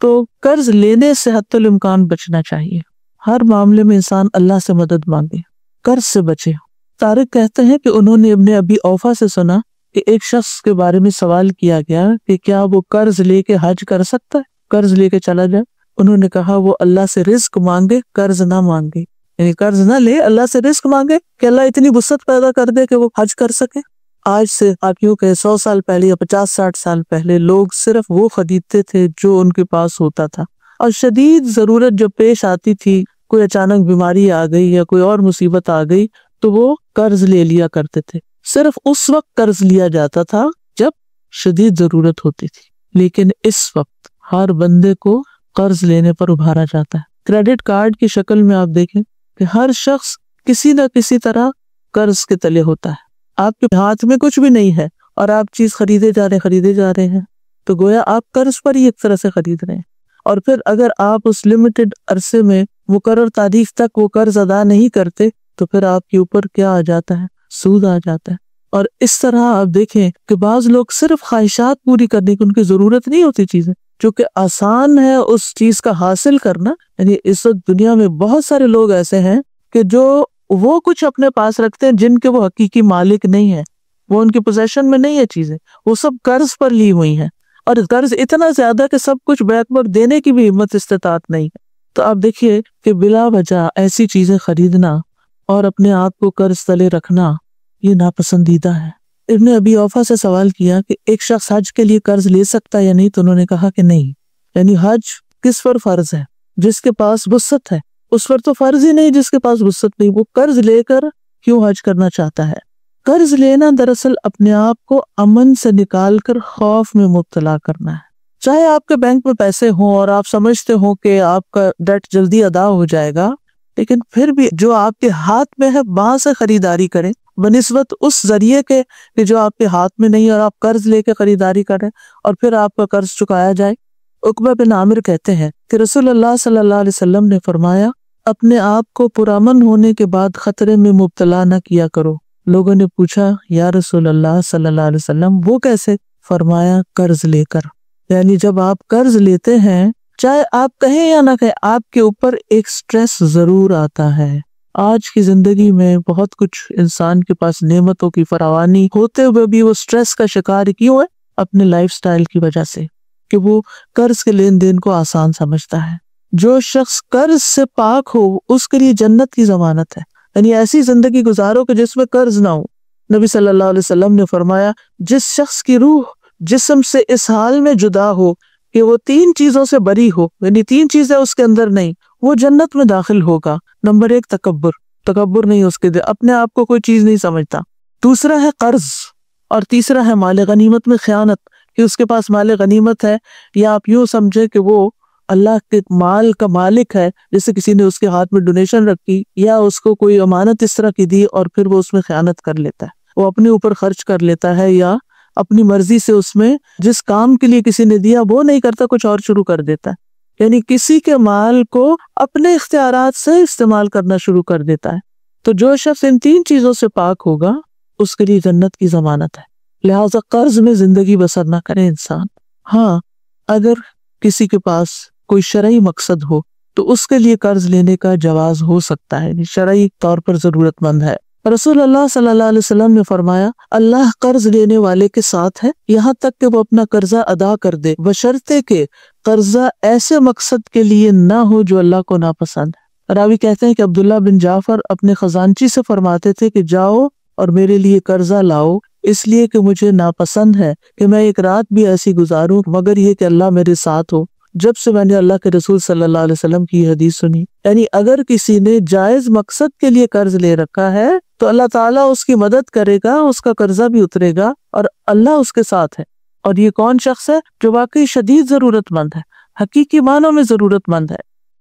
تو قرض لینے سے حتی الامکان بچنا چاہیے۔ ہر معاملے میں انسان اللہ سے مدد مانگے، قرض سے بچے۔ طارق کہتے ہیں کہ انہوں نے ابن ابی اوفا سے سنا کہ ایک شخص کے بارے میں سوال کیا گیا کہ کیا وہ قرض لے کے حج کر سکتا ہے، قرض لے کے چلا جائے؟ انہوں نے کہا وہ اللہ سے رزق مانگے، قرض نہ مانگے، یعنی قرض نہ لے، اللہ سے رزق مانگے کہ اللہ اتنی وسعت پیدا کر دے کہ وہ حج کر سکے۔ آج سے آپ یوں کہ 100 سال پہلے یا 50-60 سال پہلے لوگ صرف وہ خریدتے تھے جو ان کے پاس ہوتا تھا، اور شدید ضرورت جب پیش آتی تھی، کوئی اچانک بیماری آ گئی یا کوئی اور مصیبت آ گئی، تو وہ قرض لے لیا کرتے تھے۔ صرف اس وقت قرض لیا جاتا تھا جب شدید ضرورت ہوتی تھی، لیکن اس وقت ہر بندے کو قرض لینے پر ابھارا جاتا ہے۔ کریڈٹ کارڈ کی شکل میں آپ دیکھیں کہ ہر شخص کسی نہ کسی طرح قرض کے تلے ہوتا ہے۔ آپ کے ہاتھ میں کچھ بھی نہیں ہے اور آپ چیز خریدے جا رہے ہیں، تو گویا آپ قرض پر ہی ایک طرح سے خرید رہے ہیں۔ اور پھر اگر آپ اس لمیٹڈ عرصے میں مقرر تاریخ تک وہ قرض ادا نہیں کرتے تو پھر آپ کے اوپر کیا آ جاتا ہے؟ سود آ جاتا ہے۔ اور اس طرح آپ دیکھیں کہ بعض لوگ صرف خواہشات پوری کرنے کی ان کی ضرورت نہیں ہوتی چیزیں، چونکہ آسان ہے اس چیز کا حاصل کرنا۔ یعنی اس وقت دنیا میں بہت سارے لوگ ایسے ہیں کہ جو وہ کچھ اپنے پاس رکھتے ہیں جن کے وہ حقیقی مالک نہیں ہیں، وہ ان کی پوزیشن میں نہیں ہے چیزیں، وہ سب قرض پر لی ہوئی ہیں، اور قرض اتنا زیادہ کہ سب کچھ بیک وقت دینے کی بھی ہمت استطاعت نہیں ہے۔ تو آپ دیکھیے کہ بلا وجہ ایسی چیزیں خریدنا اور اپنے آپ کو قرض تلے رکھنا یہ ناپسندیدہ ہے۔ ابن ابی اوفا سے سوال کیا کہ ایک شخص حج کے لیے قرض لے سکتا ہے یا نہیں، تو انہوں نے کہا کہ نہیں۔ یعنی حج کس پر فرض ہے؟ جس کے پاس وسعت ہے، اس پر تو فرض ہی نہیں جس کے پاس وسعت نہیں۔ وہ قرض لے کر کیوں حج کرنا چاہتا ہے؟ قرض لینا دراصل اپنے آپ کو امن سے نکال کر خوف میں مبتلا کرنا ہے۔ چاہے آپ کے بینک میں پیسے ہوں اور آپ سمجھتے ہوں کہ آپ کا ڈیٹ جلدی ادا ہو جائے گا، لیکن پھر بھی جو آپ کے ہاتھ میں ہے وہاں سے خریداری کریں بنسبت اس ذریعے کے کہ جو آپ کے ہاتھ میں نہیں اور آپ قرض لے کے خریداری کریں اور پھر آپ کا قرض چکایا جائے۔ عقبہ بن عامر کہتے ہیں کہ رسول اللہ صلی اللہ علیہ وسلم نے فرمایا، اپنے آپ کو پرامن ہونے کے بعد خطرے میں مبتلا نہ کیا کرو۔ لوگوں نے پوچھا، یا رسول اللہ صلی اللہ علیہ وسلم وہ کیسے؟ فرمایا، قرض لے کر۔ یعنی جب آپ قرض لیتے ہیں، چاہے آپ کہیں یا نہ کہیں، آپ کے اوپر ایک سٹریس ضرور آتا ہے۔ آج کی زندگی میں بہت کچھ انسان کے پاس نعمتوں کی فراوانی ہوتے ہوئے بھی وہ سٹریس کا شکار کیوں ہے؟ اپنے لائف سٹائل کی وجہ سے، کہ وہ قرض کے لین دین کو آسان سمجھتا ہے۔ جو شخص قرض سے پاک ہو اس کے لیے جنت کی ضمانت ہے۔ یعنی ایسی زندگی گزارو کہ جس میں قرض نہ ہو۔ نبی صلی اللہ علیہ وسلم نے فرمایا، جس شخص کی روح جسم سے اس حال میں جدا ہو کہ وہ 3 چیزوں سے بری ہو، یعنی 3 چیزیں اس کے اندر نہیں، وہ جنت میں داخل ہوگا۔ نمبر 1 تکبر نہیں اس کے دل، اپنے آپ کو کوئی چیز نہیں سمجھتا۔ دوسرا ہے قرض، اور تیسرا ہے مال غنیمت میں خیانت، کہ اس کے پاس مال غنیمت ہے، یا آپ یوں سمجھے کہ وہ اللہ کے مال کا مالک ہے، جیسے کسی نے اس کے ہاتھ میں ڈونیشن رکھی یا اس کو کوئی امانت اس طرح کی دی اور پھر وہ اس میں خیانت کر لیتا ہے، وہ اپنے اوپر خرچ کر لیتا ہے یا اپنی مرضی سے اس میں جس کام کے لیے کسی نے دیا وہ نہیں کرتا، کچھ اور شروع کر دیتا ہے۔ یعنی کسی کے مال کو اپنے اختیارات سے استعمال کرنا شروع کر دیتا ہے۔ تو جو شخص ان 3 چیزوں سے پاک ہوگا اس کے لیے جنت کی ضمانت ہے۔ لہٰذا قرض میں زندگی بسر نہ کرے انسان۔ ہاں، اگر کسی کے پاس کوئی شرعی مقصد ہو تو اس کے لیے قرض لینے کا جواز ہو سکتا ہے، شرعی طور پر ضرورت مند ہے۔ رسول اللہ صلی اللہ علیہ وسلم نے فرمایا، اللہ قرض لینے والے کے ساتھ ہے یہاں تک کہ وہ اپنا قرضہ ادا کر دے، بشرطے کہ قرضہ ایسے مقصد کے لیے نہ ہو جو اللہ کو ناپسند ہے۔ راوی کہتے ہیں کہ عبداللہ بن جعفر اپنے خزانچی سے فرماتے تھے کہ جاؤ اور میرے لیے قرضہ لاؤ، اس لیے کہ مجھے ناپسند ہے کہ میں ایک رات بھی ایسی گزاروں مگر یہ کہ اللہ میرے ساتھ ہو۔ جب سے میں نے اللہ کے رسول صلی اللہ علیہ وسلم کی یہ حدیث سنی، یعنی اگر کسی نے جائز مقصد کے لیے قرض لے رکھا ہے تو اللہ تعالیٰ اس کی مدد کرے گا، اس کا قرضہ بھی اترے گا اور اللہ اس کے ساتھ ہے۔ اور یہ کون شخص ہے؟ جو واقعی شدید ضرورت مند ہے، حقیقی معنوں میں ضرورت مند ہے۔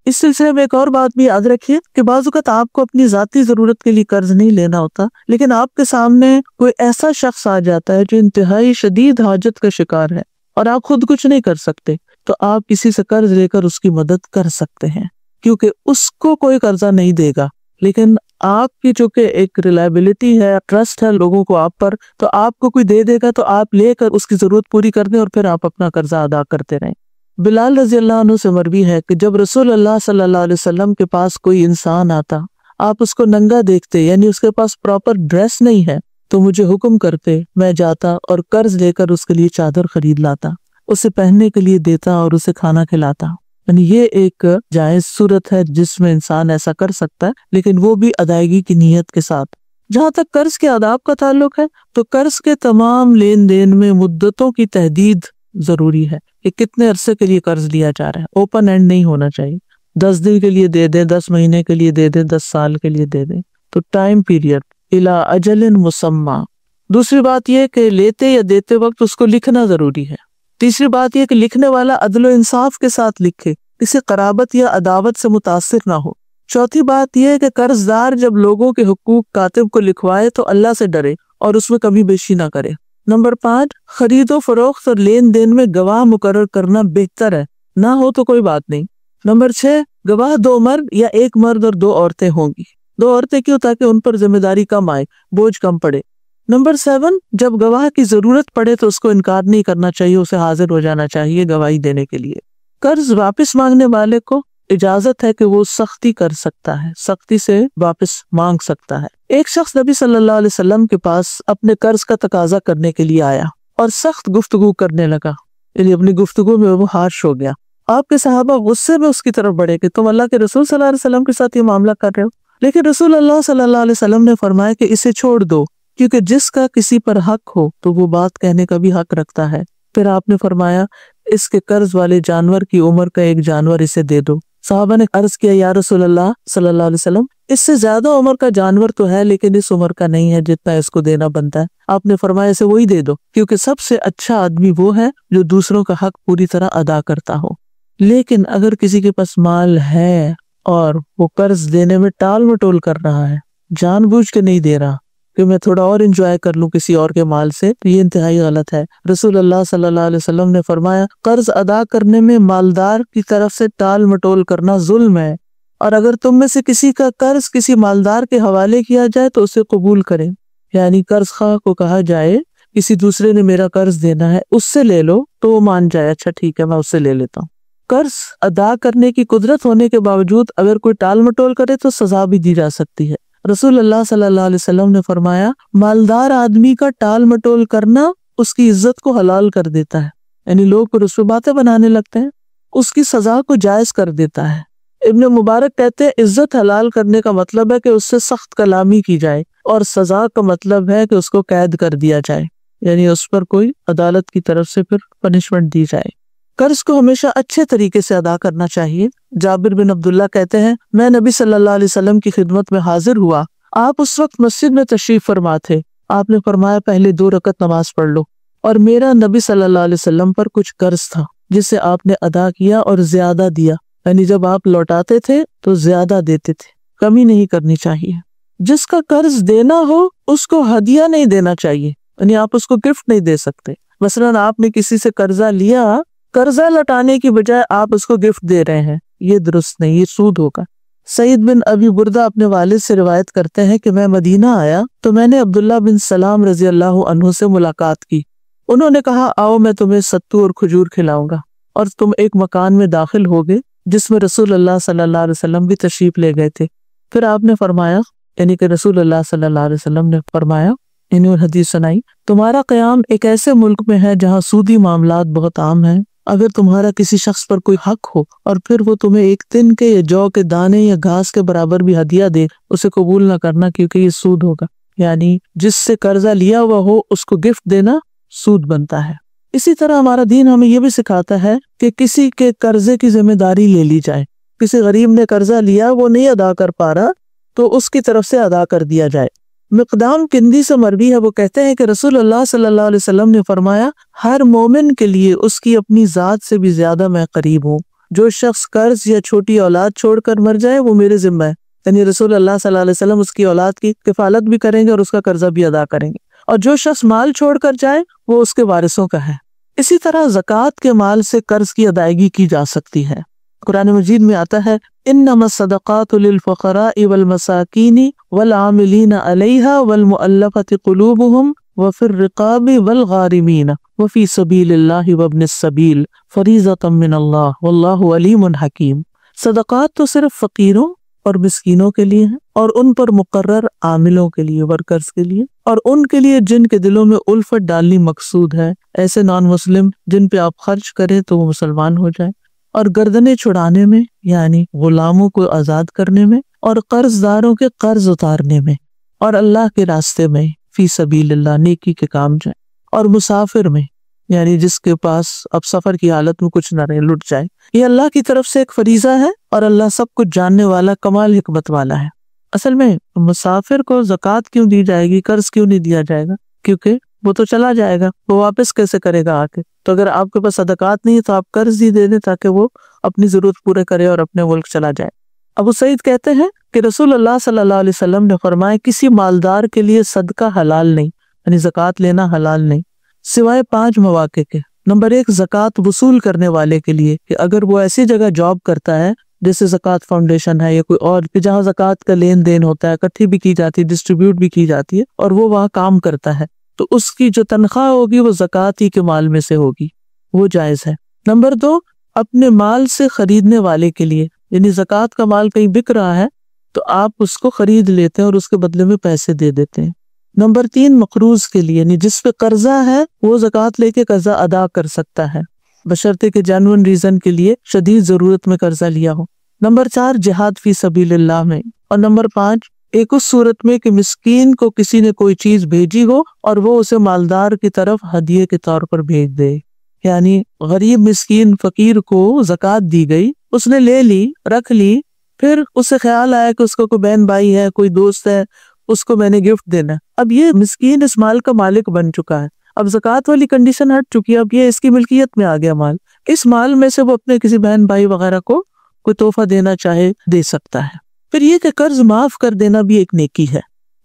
اس سلسلے میں ایک اور بات بھی یاد رکھیے کہ بعض اوقات آپ کو اپنی ذاتی ضرورت کے لیے قرض نہیں لینا ہوتا، لیکن آپ کے سامنے کوئی ایسا شخص آ جاتا ہے جو انتہائی شدید حاجت کا شکار ہے اور آپ خود کچھ نہیں کر سکتے، تو آپ کسی سے قرض لے کر اس کی مدد کر سکتے ہیں، کیونکہ اس کو کوئی قرضہ نہیں دے گا، لیکن آپ کی چونکہ ایک ریلائبلٹی ہے، ٹرسٹ ہے لوگوں کو آپ پر، تو آپ کو کوئی دے دے گا تو آپ لے کر اس کی ضرورت پوری کر دیں اور پھر آپ اپنا قرضہ ادا کرتے رہیں۔ بلال رضی اللہ عنہ سے مروی ہے کہ جب رسول اللہ صلی اللہ علیہ وسلم کے پاس کوئی انسان آتا، آپ اس کو ننگا دیکھتے، یعنی اس کے پاس پراپر ڈریس نہیں ہے، تو مجھے حکم کرتے، میں جاتا اور قرض لے کر اس کے لیے چادر خرید لاتا، اسے پہننے کے لیے دیتا اور اسے کھانا کھلاتا۔ یعنی یہ ایک جائز صورت ہے جس میں انسان ایسا کر سکتا ہے، لیکن وہ بھی ادائیگی کی نیت کے ساتھ۔ جہاں تک قرض کے آداب کا تعلق ہے تو قرض کے تمام لین دین میں مدتوں کی تحدید ضروری ہے کہ کتنے عرصے کے لیے قرض لیا جا رہا ہے، اوپن اینڈ نہیں ہونا چاہیے۔ 10 دن کے لیے دے دیں، 10 مہینے کے لیے دے دیں، 10 سال کے لیے دے دیں، تو ٹائم پیریڈ الی اجل مسمى۔ دوسری بات یہ کہ لیتے یا دیتے وقت اس کو لکھنا ضروری ہے۔ تیسری بات یہ کہ لکھنے والا عدل و انصاف کے ساتھ لکھے، کسی قرابت یا عداوت سے متاثر نہ ہو۔ چوتھی بات یہ ہے کہ قرض دار جب لوگوں کے حقوق کاتب کو لکھوائے تو اللہ سے ڈرے اور اس میں کمی بیشی نہ کرے۔ نمبر 5، خرید و فروخت اور لین دین میں گواہ مقرر کرنا بہتر ہے، نہ ہو تو کوئی بات نہیں۔ نمبر 6، گواہ 2 مرد یا 1 مرد اور 2 عورتیں ہوں گی. 2 عورتیں کیوں؟ تاکہ ان پر ذمہ داری کم آئے، بوجھ کم پڑے. نمبر 7، جب گواہ کی ضرورت پڑے تو اس کو انکار نہیں کرنا چاہیے، اسے حاضر ہو جانا چاہیے گواہی دینے کے لیے. قرض واپس مانگنے والے کو اجازت ہے کہ وہ سختی کر سکتا ہے، سختی سے واپس مانگ سکتا ہے. ایک شخص نبی صلی اللہ علیہ وسلم کے پاس اپنے قرض کا تقاضا کرنے کے لیے آیا اور سخت گفتگو کرنے لگا، یعنی اپنی گفتگو میں وہ ہارش ہو گیا. آپ کے صحابہ غصے میں اس کی طرف بڑھے کہ تم اللہ کے رسول صلی اللہ علیہ وسلم کے ساتھ یہ معاملہ کر رہے ہو. لیکن رسول اللہ صلی اللہ علیہ وسلم نے فرمایا کہ اسے چھوڑ دو، کیونکہ جس کا کسی پر حق ہو تو وہ بات کہنے کا بھی حق رکھتا ہے. پھر آپ نے فرمایا اس کے قرض والے جانور کی عمر کا 1 جانور اسے دے دو. صحابہ نے عرض کیا یا رسول اللہ صلی اللہ علیہ وسلم، اس سے زیادہ عمر کا جانور تو ہے لیکن اس عمر کا نہیں ہے جتنا اس کو دینا بنتا ہے. آپ نے فرمایا اسے وہی دے دو، کیونکہ سب سے اچھا آدمی وہ ہے جو دوسروں کا حق پوری طرح ادا کرتا ہو. لیکن اگر کسی کے پاس مال ہے اور وہ قرض دینے میں ٹال مٹول کر رہا ہے، جان بوجھ کے نہیں دے رہا کہ میں تھوڑا اور انجوائے کر لوں کسی اور کے مال سے، تو یہ انتہائی غلط ہے. رسول اللہ صلی اللہ علیہ وسلم نے فرمایا قرض ادا کرنے میں مالدار کی طرف سے ٹال مٹول کرنا ظلم ہے، اور اگر تم میں سے کسی کا قرض کسی مالدار کے حوالے کیا جائے تو اسے قبول کریں. یعنی قرض خواہ کو کہا جائے کسی دوسرے نے میرا قرض دینا ہے، اس سے لے لو، تو وہ مان جائے اچھا ٹھیک ہے میں اس سے لے لیتا ہوں. قرض ادا کرنے کی قدرت ہونے کے باوجود اگر کوئی ٹال مٹول کرے تو سزا بھی دی جا سکتی ہے. رسول اللہ صلی اللہ علیہ وسلم نے فرمایا مالدار آدمی کا ٹال مٹول کرنا اس کی عزت کو حلال کر دیتا ہے، یعنی لوگ پھر اس پہ باتیں بنانے لگتے ہیں، اس کی سزا کو جائز کر دیتا ہے. ابن مبارک کہتے ہیں عزت حلال کرنے کا مطلب ہے کہ اس سے سخت کلامی کی جائے، اور سزا کا مطلب ہے کہ اس کو قید کر دیا جائے، یعنی اس پر کوئی عدالت کی طرف سے پھر پنشمنٹ دی جائے. قرض کو ہمیشہ اچھے طریقے سے ادا کرنا چاہیے. جابر بن عبداللہ کہتے ہیں میں نبی صلی اللہ علیہ وسلم کی خدمت میں حاضر ہوا، آپ اس وقت مسجد میں تشریف فرما تھے. آپ نے فرمایا پہلے 2 رکعت نماز پڑھ لو، اور میرا نبی صلی اللہ علیہ وسلم پر کچھ قرض تھا جسے آپ نے ادا کیا اور زیادہ دیا، یعنی جب آپ لوٹاتے تھے تو زیادہ دیتے تھے، کمی نہیں کرنی چاہیے. جس کا قرض دینا ہو اس کو ہدیہ نہیں دینا چاہیے، یعنی آپ اس کو گفٹ نہیں دے سکتے. مثلاً آپ نے کسی سے قرضہ لیا، قرضہ لوٹانے کی بجائے آپ اس کو گفٹ دے رہے ہیں، یہ درست نہیں، یہ سود ہوگا. سعید بن ابی بردہ اپنے والد سے روایت کرتے ہیں کہ میں مدینہ آیا تو میں نے عبداللہ بن سلام رضی اللہ عنہ سے ملاقات کی. انہوں نے کہا آؤ میں تمہیں ستو اور کھجور کھلاؤں گا، اور تم ایک مکان میں داخل ہوگے جس میں رسول اللہ صلی اللہ علیہ وسلم بھی تشریف لے گئے تھے. پھر آپ نے فرمایا، یعنی کہ رسول اللہ صلی اللہ علیہ وسلم نے فرمایا، انہوں نے حدیث سنائی، تمہارا قیام ایک ایسے ملک میں ہے جہاں سودی معاملات بہت عام ہیں. اگر تمہارا کسی شخص پر کوئی حق ہو اور پھر وہ تمہیں 1 دن کے یا جو کے دانے یا گھاس کے برابر بھی ہدیہ دے، اسے قبول نہ کرنا، کیونکہ یہ سود ہوگا. یعنی جس سے قرضہ لیا ہوا ہو اس کو گفٹ دینا سود بنتا ہے. اسی طرح ہمارا دین ہمیں یہ بھی سکھاتا ہے کہ کسی کے قرضے کی ذمہ داری لے لی جائے. کسی غریب نے قرضہ لیا، وہ نہیں ادا کر پا رہا، تو اس کی طرف سے ادا کر دیا جائے. مقدام کندی سے مروی ہے، وہ کہتے ہیں کہ رسول اللہ صلی اللہ علیہ وسلم نے فرمایا ہر مومن کے لیے اس کی اپنی ذات سے بھی زیادہ میں قریب ہوں. جو شخص قرض یا چھوٹی اولاد چھوڑ کر مر جائے وہ میرے ذمہ ہے، یعنی رسول اللہ صلی اللہ علیہ وسلم اس کی اولاد کی کفالت بھی کریں گے اور اس کا قرضہ بھی ادا کریں گے. اور جو شخص مال چھوڑ کر جائے وہ اس کے وارثوں کا ہے. اسی طرح زکوٰۃ کے مال سے قرض کی ادائیگی کی جا سکتی ہے. قرآن مجید میں آتا ہے انما الصدقات للفقراء والمساکین والعاملین علیہا والمؤلفۃ قلوبہم وفی الرقاب والغارمین وفی سبیل اللہ وابن السبیل فریضۃ من اللہ واللہ علیم حکیم. صدقات تو صرف فقیروں اور مسکینوں کے لیے ہیں، اور ان پر مقرر عاملوں کے لیے، ورکرز کے لیے، اور ان کے لیے جن کے دلوں میں الفت ڈالنی مقصود ہے، ایسے نان مسلم جن پہ آپ خرچ کریں تو وہ مسلمان ہو جائیں. اور گردنیں چھڑانے میں، یعنی غلاموں کو آزاد کرنے میں، اور قرض داروں کے قرض اتارنے میں، اور اللہ کے راستے میں فی سبیل اللہ نیکی کے کام جائیں. اور مسافر میں، یعنی جس کے پاس اب سفر کی حالت میں کچھ نہ رہے، لٹ جائے. یہ اللہ کی طرف سے ایک فریضہ ہے، اور اللہ سب کچھ جاننے والا، کمال حکمت والا ہے. اصل میں مسافر کو زکوٰۃ کیوں دی جائے گی، قرض کیوں نہیں دیا جائے گا؟ کیونکہ وہ تو چلا جائے گا، وہ واپس کیسے کرے گا آ کے؟ تو اگر آپ کے پاس صدقات نہیں ہے تو آپ قرض ہی دے دیں تاکہ وہ اپنی ضرورت پورے کرے اور اپنے ملک چلا جائے. ابو سعید کہتے ہیں کہ رسول اللہ صلی اللہ علیہ وسلم نے فرمایا کسی مالدار کے لیے صدقہ حلال نہیں، یعنی زکوٰۃ لینا حلال نہیں، سوائے 5 مواقع کے. نمبر 1 زکوٰۃ وصول کرنے والے کے لیے، کہ اگر وہ ایسی جگہ جاب کرتا ہے جیسے زکوٰۃ فاؤنڈیشن ہے یا کوئی اور کہ جہاں زکوٰۃ کا لین دین ہوتا ہے، اکٹھی بھی کی جاتی ہے، ڈسٹریبیوٹ بھی کی جاتی ہے، اور وہ وہاں کام کرتا ہے، تو اس کی جو تنخواہ ہوگی وہ زکوٰۃ ہی کے مال میں سے ہوگی، وہ جائز ہے۔ نمبر 2، اپنے مال سے خریدنے والے کے لیے، یعنی زکوٰۃ کا مال کہیں بک رہا ہے تو آپ اس کو خرید لیتے ہیں اور اس کے بدلے میں پیسے دے دیتے ہیں۔ نمبر 3، مقروض کے لیے، یعنی جس پہ قرضہ ہے وہ زکوٰۃ لے کے قرضہ ادا کر سکتا ہے، بشرطے کہ جینوئن ریزن کے لیے شدید ضرورت میں قرضہ لیا ہو۔ نمبر 4، جہاد فی سبیل اللہ میں، اور نمبر 5، ایک اس صورت میں کہ مسکین کو کسی نے کوئی چیز بھیجی ہو اور وہ اسے مالدار کی طرف ہدیے کے طور پر بھیج دے، یعنی غریب مسکین فقیر کو زکوٰۃ دی گئی، اس نے لے لی، رکھ لی، پھر اسے خیال آیا کہ اس کو کوئی بہن بھائی ہے، کوئی دوست ہے، اس کو میں نے گفٹ دینا ہے۔ اب یہ مسکین اس مال کا مالک بن چکا ہے، اب زکوٰۃ والی کنڈیشن ہٹ چکی ہے، اب یہ اس کی ملکیت میں آ گیا مال، اس مال میں سے وہ اپنے کسی بہن بھائی وغیرہ کو کوئی تحفہ دینا چاہے دے سکتا ہے۔ پھر یہ کہ قرض معاف کر دینا بھی ایک نیکی ہے۔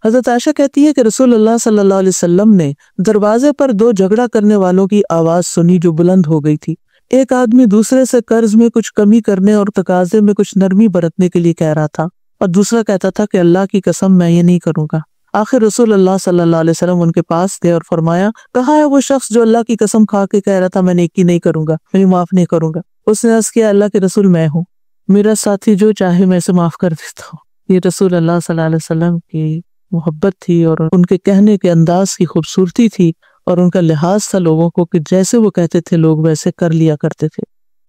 حضرت عائشہ کہتی ہے کہ رسول اللہ صلی اللہ علیہ وسلم نے دروازے پر 2 جھگڑا کرنے والوں کی آواز سنی جو بلند ہو گئی تھی۔ ایک آدمی دوسرے سے قرض میں کچھ کمی کرنے اور تقاضے میں کچھ نرمی برتنے کے لیے کہہ رہا تھا، اور دوسرا کہتا تھا کہ اللہ کی قسم میں یہ نہیں کروں گا۔ آخر رسول اللہ صلی اللہ علیہ وسلم ان کے پاس گئے اور فرمایا، کہاں ہے وہ شخص جو اللہ کی قسم کھا کے کہہ رہا تھا میں نیکی نہیں کروں گا، میں معاف نہیں کروں گا؟ اس نے عرض کیا، اللہ کے رسول میں ہوں، میرا ساتھی جو چاہے میں اسے معاف کر دیتا ہوں۔ یہ رسول اللہ صلی اللہ علیہ وسلم کی محبت تھی اور ان کے کہنے کے انداز کی خوبصورتی تھی، اور ان کا لحاظ تھا لوگوں کو کہ جیسے وہ کہتے تھے لوگ ویسے کر لیا کرتے تھے۔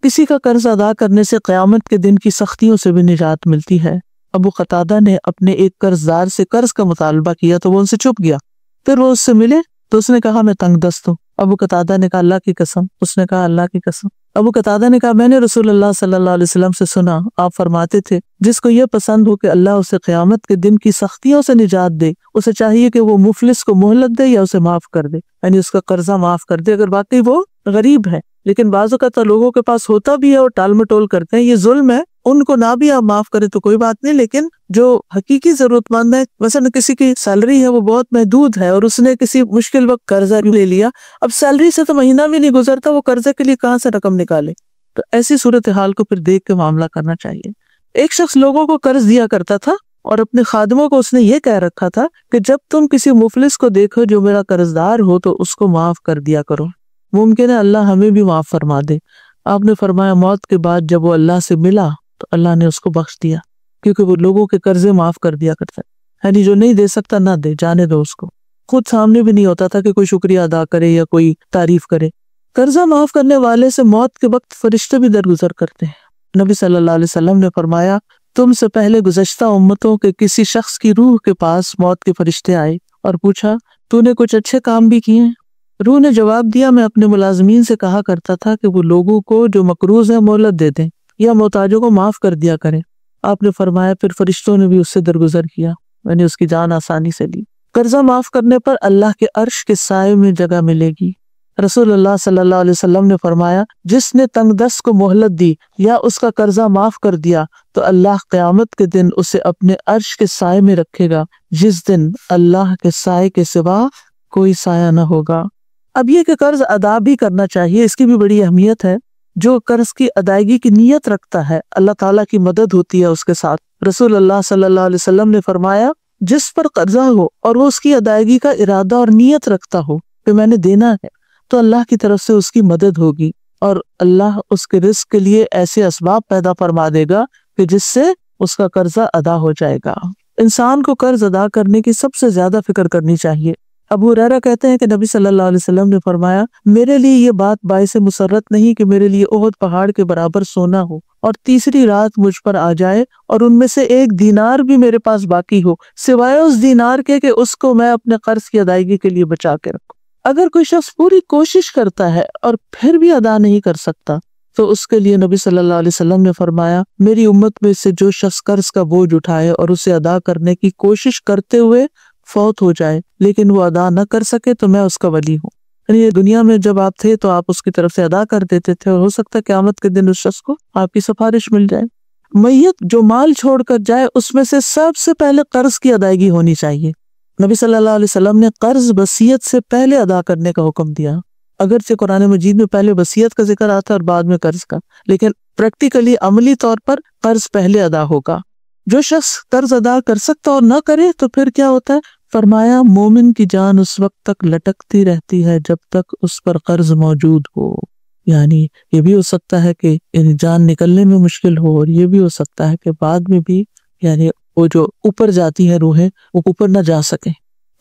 کسی کا قرض ادا کرنے سے قیامت کے دن کی سختیوں سے بھی نجات ملتی ہے۔ ابو قتادہ نے اپنے ایک قرض دار سے قرض کا مطالبہ کیا تو وہ ان سے چپ گیا، پھر وہ اس سے ملے تو اس نے کہا میں تنگ دست ہوں۔ ابو قتادہ نے کہا اللہ کی قسم، اس نے کہا اللہ کی قسم۔ ابو قتادہ نے کہا میں نے رسول اللہ صلی اللہ علیہ وسلم سے سنا، آپ فرماتے تھے جس کو یہ پسند ہو کہ اللہ اسے قیامت کے دن کی سختیوں سے نجات دے، اسے چاہیے کہ وہ مفلس کو مہلت دے یا اسے معاف کر دے، یعنی اس کا قرضہ معاف کر دے اگر واقعی وہ غریب ہے۔ لیکن بعض اوقات لوگوں کے پاس ہوتا بھی ہے اور ٹال مٹول کرتے ہیں، یہ ظلم ہے۔ ان کو نہ بھی آپ معاف کریں تو کوئی بات نہیں، لیکن جو حقیقی ضرورت مند ہے، مثلا کسی کی سیلری ہے وہ بہت محدود ہے اور اس نے کسی مشکل وقت قرضہ لے لیا، اب سیلری سے تو مہینہ بھی نہیں گزرتا، وہ قرضے کے لیے کہاں سے رقم نکالے؟ تو ایسی صورتحال کو پھر دیکھ کے معاملہ کرنا چاہیے۔ ایک شخص لوگوں کو قرض دیا کرتا تھا اور اپنے خادموں کو اس نے یہ کہہ رکھا تھا کہ جب تم کسی مفلس کو دیکھو جو میرا قرض دار ہو تو اس کو معاف کر دیا کرو، ممکن ہے اللہ ہمیں بھی معاف فرما دے۔ آپ نے فرمایا موت کے بعد جب وہ اللہ سے ملا تو اللہ نے اس کو بخش دیا، کیونکہ وہ لوگوں کے قرضے معاف کر دیا کرتا ہے، یعنی جو نہیں دے سکتا نہ دے، جانے دو اس کو۔ خود سامنے بھی نہیں ہوتا تھا کہ کوئی شکریہ ادا کرے یا کوئی تعریف کرے۔ قرضہ معاف کرنے والے سے موت کے وقت فرشتے بھی درگزر کرتے ہیں۔ نبی صلی اللہ علیہ وسلم نے فرمایا تم سے پہلے گزشتہ امتوں کے کسی شخص کی روح کے پاس موت کے فرشتے آئے اور پوچھا تو نے کچھ اچھے کام بھی کیے ہیں؟ روح نے جواب دیا میں اپنے ملازمین سے کہا کرتا تھا کہ وہ لوگوں کو جو مقروض ہیں مہلت دے دیں یا محتاجوں کو معاف کر دیا کریں۔ آپ نے فرمایا پھر فرشتوں نے بھی اس سے درگزر کیا، میں نے اس کی جان آسانی سے لی۔ قرضہ معاف کرنے پر اللہ کے عرش کے سائے میں جگہ ملے گی۔ رسول اللہ صلی اللہ علیہ وسلم نے فرمایا جس نے تنگ دست کو مہلت دی یا اس کا قرضہ معاف کر دیا تو اللہ قیامت کے دن اسے اپنے عرش کے سائے میں رکھے گا، جس دن اللہ کے سائے کے سوا کوئی سایہ نہ ہوگا۔ اب یہ کہ قرض ادا بھی کرنا چاہیے، اس کی بھی بڑی اہمیت ہے۔ جو قرض کی ادائیگی کی نیت رکھتا ہے اللہ تعالیٰ کی مدد ہوتی ہے اس کے ساتھ۔ رسول اللہ صلی اللہ علیہ وسلم نے فرمایا جس پر قرضہ ہو اور وہ اس کی ادائیگی کا ارادہ اور نیت رکھتا ہو کہ میں نے دینا ہے تو اللہ کی طرف سے اس کی مدد ہوگی اور اللہ اس کے رزق کے لیے ایسے اسباب پیدا فرما دے گا کہ جس سے اس کا قرضہ ادا ہو جائے گا۔ انسان کو قرض ادا کرنے کی سب سے زیادہ فکر کرنی چاہیے۔ ابو ہریرہ کہتے ہیں کہ نبی صلی اللہ علیہ وسلم نے فرمایا میرے لیے یہ بات باعث مسرت نہیں کہ میرے لیے احد پہاڑ کے برابر سونا ہو اور تیسری رات مجھ پر آ جائے اور ان میں سے 1 دینار بھی میرے پاس باقی ہو سوائے اس دینار کے کہ اس کو میں اپنے قرض کی ادائیگی کے لیے بچا کے رکھوں۔ اگر کوئی شخص پوری کوشش کرتا ہے اور پھر بھی ادا نہیں کر سکتا تو اس کے لیے نبی صلی اللہ علیہ وسلم نے فرمایا میری امت میں سے جو شخص قرض کا بوجھ اٹھائے اور اسے ادا کرنے کی کوشش کرتے ہوئے فوت ہو جائے لیکن وہ ادا نہ کر سکے تو میں اس کا ولی ہوں۔ یعنی دنیا میں جب آپ تھے تو آپ اس کی طرف سے ادا کر دیتے تھے اور ہو سکتا ہے قیامت کے دن اس شخص کو آپ کی سفارش مل جائے۔ میت جو مال چھوڑ کر جائے اس میں سے سب سے پہلے قرض کی ادائیگی ہونی چاہیے۔ نبی صلی اللہ علیہ وسلم نے قرض وصیت سے پہلے ادا کرنے کا حکم دیا۔ اگرچہ قرآن مجید میں پہلے وصیت کا ذکر آتا ہے اور بعد میں قرض کا، لیکن پریکٹیکلی عملی طور پر قرض پہلے ادا ہوگا۔ جو شخص قرض ادا کر سکتا اور نہ کرے تو پھر کیا ہوتا ہے؟ فرمایا مومن کی جان اس وقت تک لٹکتی رہتی ہے جب تک اس پر قرض موجود ہو۔ یعنی یہ بھی ہو سکتا ہے کہ جان نکلنے میں مشکل ہو، اور یہ بھی ہو سکتا ہے کہ بعد میں بھی یعنی وہ جو اوپر جاتی ہے روحیں وہ اوپر نہ جا سکیں۔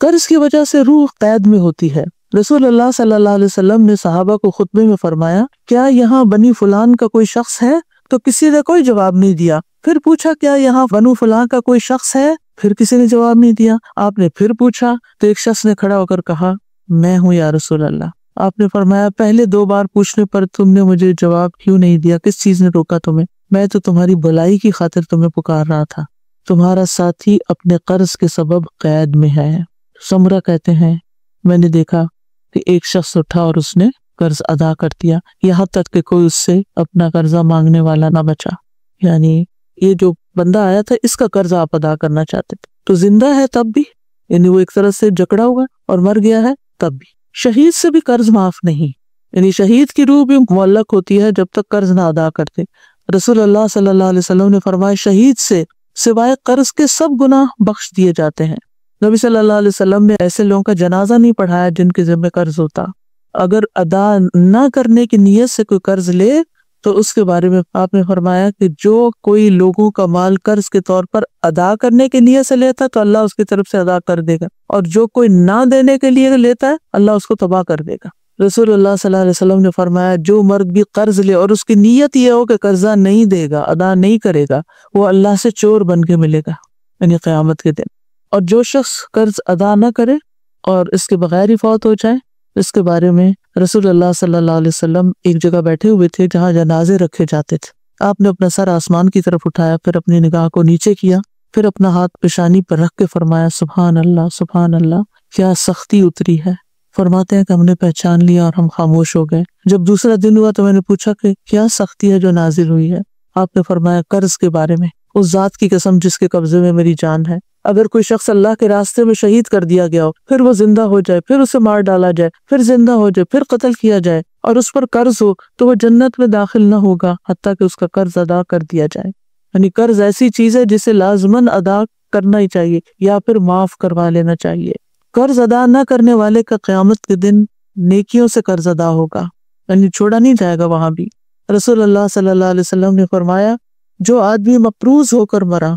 قرض کی وجہ سے روح قید میں ہوتی ہے۔ رسول اللہ صلی اللہ علیہ وسلم نے صحابہ کو خطبے میں فرمایا، کیا یہاں بنی فلان کا کوئی شخص ہے؟ تو کسی نے کوئی جواب نہیں دیا۔ پھر پوچھا، کیا یہاں بنو فلان کا کوئی شخص ہے؟ پھر کسی نے جواب نہیں دیا۔ آپ نے پھر پوچھا تو ایک شخص نے کھڑا ہو کر کہا، میں ہوں یا رسول اللہ۔ آپ نے فرمایا، پہلے 2 بار پوچھنے پر تم نے مجھے جواب کیوں نہیں دیا؟ کس چیز نے روکا تمہیں؟ میں تو تمہاری بھلائی کی خاطر تمہیں پکار رہا تھا۔ تمہارا ساتھی اپنے قرض کے سبب قید میں ہے۔ سمرہ کہتے ہیں، میں نے دیکھا کہ ایک شخص اٹھا اور اس نے قرض ادا کر دیا، یہاں تک کہ کوئی اس سے اپنا قرضہ مانگنے والا نہ بچا۔ یعنی یہ جو بندہ آیا تھا اس کا قرض آپ ادا کرنا چاہتے تھے، تو زندہ ہے تب بھی، یعنی وہ ایک طرح سے جکڑا ہوا اور مر گیا ہے تب بھی۔ شہید سے بھی قرض معاف نہیں، یعنی شہید کی روح بھی معلق ہوتی ہے جب تک قرض نہ ادا کرتے۔ رسول اللہ صلی اللہ علیہ وسلم نے فرمایا، شہید سے سوائے قرض کے سب گناہ بخش دیے جاتے ہیں۔ نبی صلی اللہ علیہ وسلم نے ایسے لوگوں کا جنازہ نہیں پڑھایا جن کے ذمہ قرض ہوتا۔ اگر ادا نہ کرنے کی نیت سے کوئی قرض لے تو اس کے بارے میں آپ نے فرمایا کہ جو کوئی لوگوں کا مال قرض کے طور پر ادا کرنے کی نیت سے لیتا تو اللہ اس کی طرف سے ادا کر دے گا، اور جو کوئی نہ دینے کے لیے لیتا ہے اللہ اس کو تباہ کر دے گا۔ رسول اللہ صلی اللہ علیہ وسلم نے فرمایا، جو مرد بھی قرض لے اور اس کی نیت یہ ہو کہ قرضہ نہیں دے گا، ادا نہیں کرے گا، وہ اللہ سے چور بن کے ملے گا، یعنی قیامت کے دن۔ اور جو شخص قرض ادا نہ کرے اور اس کے بغیر ہی فوت ہو جائے، اس کے بارے میں رسول اللہ صلی اللہ علیہ وسلم ایک جگہ بیٹھے ہوئے تھے جہاں جنازے رکھے جاتے تھے۔ آپ نے اپنا سر آسمان کی طرف اٹھایا، پھر اپنی نگاہ کو نیچے کیا، پھر اپنا ہاتھ پیشانی پر رکھ کے فرمایا، سبحان اللہ سبحان اللہ، کیا سختی اتری ہے۔ فرماتے ہیں کہ ہم نے پہچان لیا اور ہم خاموش ہو گئے۔ جب دوسرا دن ہوا تو میں نے پوچھا کہ کیا سختی ہے جو نازل ہوئی ہے؟ آپ نے فرمایا، قرض کے بارے میں، اس ذات کی قسم جس کے قبضے میں میری جان ہے، اگر کوئی شخص اللہ کے راستے میں شہید کر دیا گیا ہو، پھر وہ زندہ ہو جائے، پھر اسے مار ڈالا جائے، پھر زندہ ہو جائے، پھر قتل کیا جائے، اور اس پر قرض ہو تو وہ جنت میں داخل نہ ہوگا حتیٰ کہ اس کا قرض ادا کر دیا جائے۔ یعنی قرض ایسی چیز ہے جسے لازماً ادا کرنا ہی چاہیے یا پھر معاف کروا لینا چاہیے۔ قرض ادا نہ کرنے والے کا قیامت کے دن نیکیوں سے قرض ادا ہوگا، یعنی چھوڑا نہیں جائے گا وہاں بھی۔ رسول اللہ صلی اللہ علیہ وسلم نے فرمایا، جو آدمی مقروض ہو کر مرا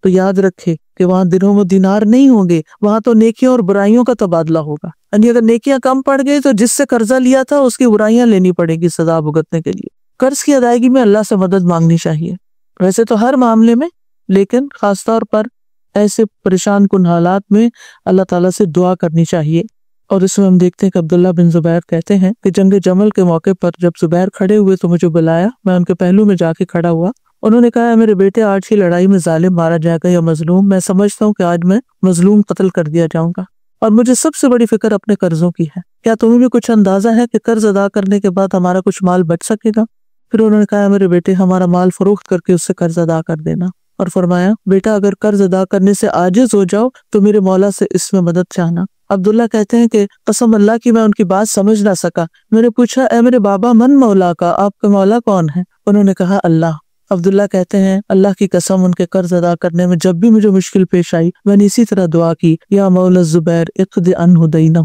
تو یاد رکھے کہ وہاں درہم و دینار نہیں ہوں گے، وہاں تو نیکیوں اور برائیوں کا تبادلہ ہوگا۔ یعنی اگر نیکیاں کم پڑ گئی تو جس سے قرضہ لیا تھا اس کی برائیاں لینی پڑے گی سزا بھگتنے کے لیے۔ قرض کی ادائیگی میں اللہ سے مدد مانگنی چاہیے، ویسے تو ہر معاملے میں، لیکن خاص طور پر ایسے پریشان کن حالات میں اللہ تعالیٰ سے دعا کرنی چاہیے۔ اور اس میں ہم دیکھتے ہیں کہ عبداللہ بن زبیر کہتے ہیں کہ جنگ جمل کے موقع پر جب زبیر کھڑے ہوئے تو مجھے بلایا، میں ان کے پہلو میں جا کے کھڑا ہوا۔ انہوں نے کہا، میرے بیٹے، آج کی لڑائی میں ظالم مارا جائے گا یا مظلوم؟ میں سمجھتا ہوں کہ آج میں مظلوم قتل کر دیا جاؤں گا، اور مجھے سب سے بڑی فکر اپنے قرضوں کی ہے۔ کیا تمہیں بھی کچھ اندازہ ہے کہ قرض ادا کرنے کے بعد ہمارا کچھ مال بچ سکے گا؟ پھر انہوں نے کہا، میرے بیٹے، ہمارا مال فروخت کر کے اس سے قرض ادا کر دینا، اور فرمایا، بیٹا، اگر قرض ادا کرنے سے عاجز ہو جاؤ تو میرے مولا سے اس میں مدد چاہنا۔ عبداللہ کہتے ہیں کہ قسم اللہ کی میں ان کی بات سمجھ نہ سکا۔ میں نے پوچھا، اے میرے بابا، من مولا کا، آپ کا مولا کون ہے؟ انہوں نے کہا، اللہ۔ عبداللہ کہتے ہیں، اللہ کی قسم، ان کے قرض ادا کرنے میں جب بھی مجھے مشکل پیش آئی میں نے اسی طرح دعا کی، یا مولا زبیر اقض عنہ دینہ،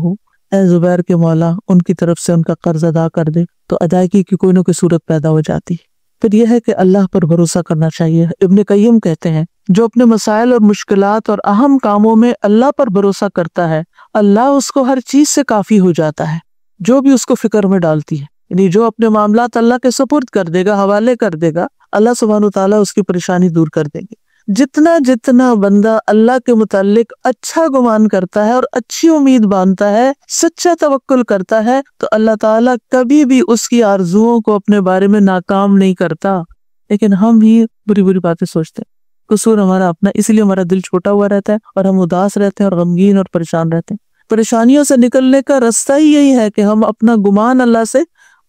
اے زبیر کے مولا، ان کی طرف سے ان کا قرض ادا کر دے، تو ادائیگی کی کوئی نہ کوئی صورت پیدا ہو جاتی۔ پھر یہ ہے کہ اللہ پر بھروسہ کرنا چاہیے۔ ابن قیم کہتے ہیں، جو اپنے مسائل اور مشکلات اور اہم کاموں میں اللہ پر بھروسہ کرتا ہے، اللہ اس کو ہر چیز سے کافی ہو جاتا ہے جو بھی اس کو فکر میں ڈالتی ہے۔ یعنی جو اپنے معاملات اللہ کے سپرد کر دے گا، حوالے کر دے گا، اللہ سبحانہ وتعالیٰ اس کی پریشانی دور کر دیں گے۔ جتنا جتنا بندہ اللہ کے متعلق اچھا گمان کرتا ہے اور اچھی امید باندھتا ہے، سچا توکل کرتا ہے، تو اللہ تعالیٰ کبھی بھی اس کی آرزوؤں کو اپنے بارے میں ناکام نہیں کرتا۔ لیکن ہم ہی بری بری باتیں سوچتے ہیں، قصور ہمارا اپنا، اس لیے ہمارا دل چھوٹا ہوا رہتا ہے اور ہم اداس رہتے ہیں اور غمگین اور پریشان رہتے ہیں۔ پریشانیوں سے نکلنے کا راستہ ہی یہی ہے کہ ہم اپنا گمان اللہ سے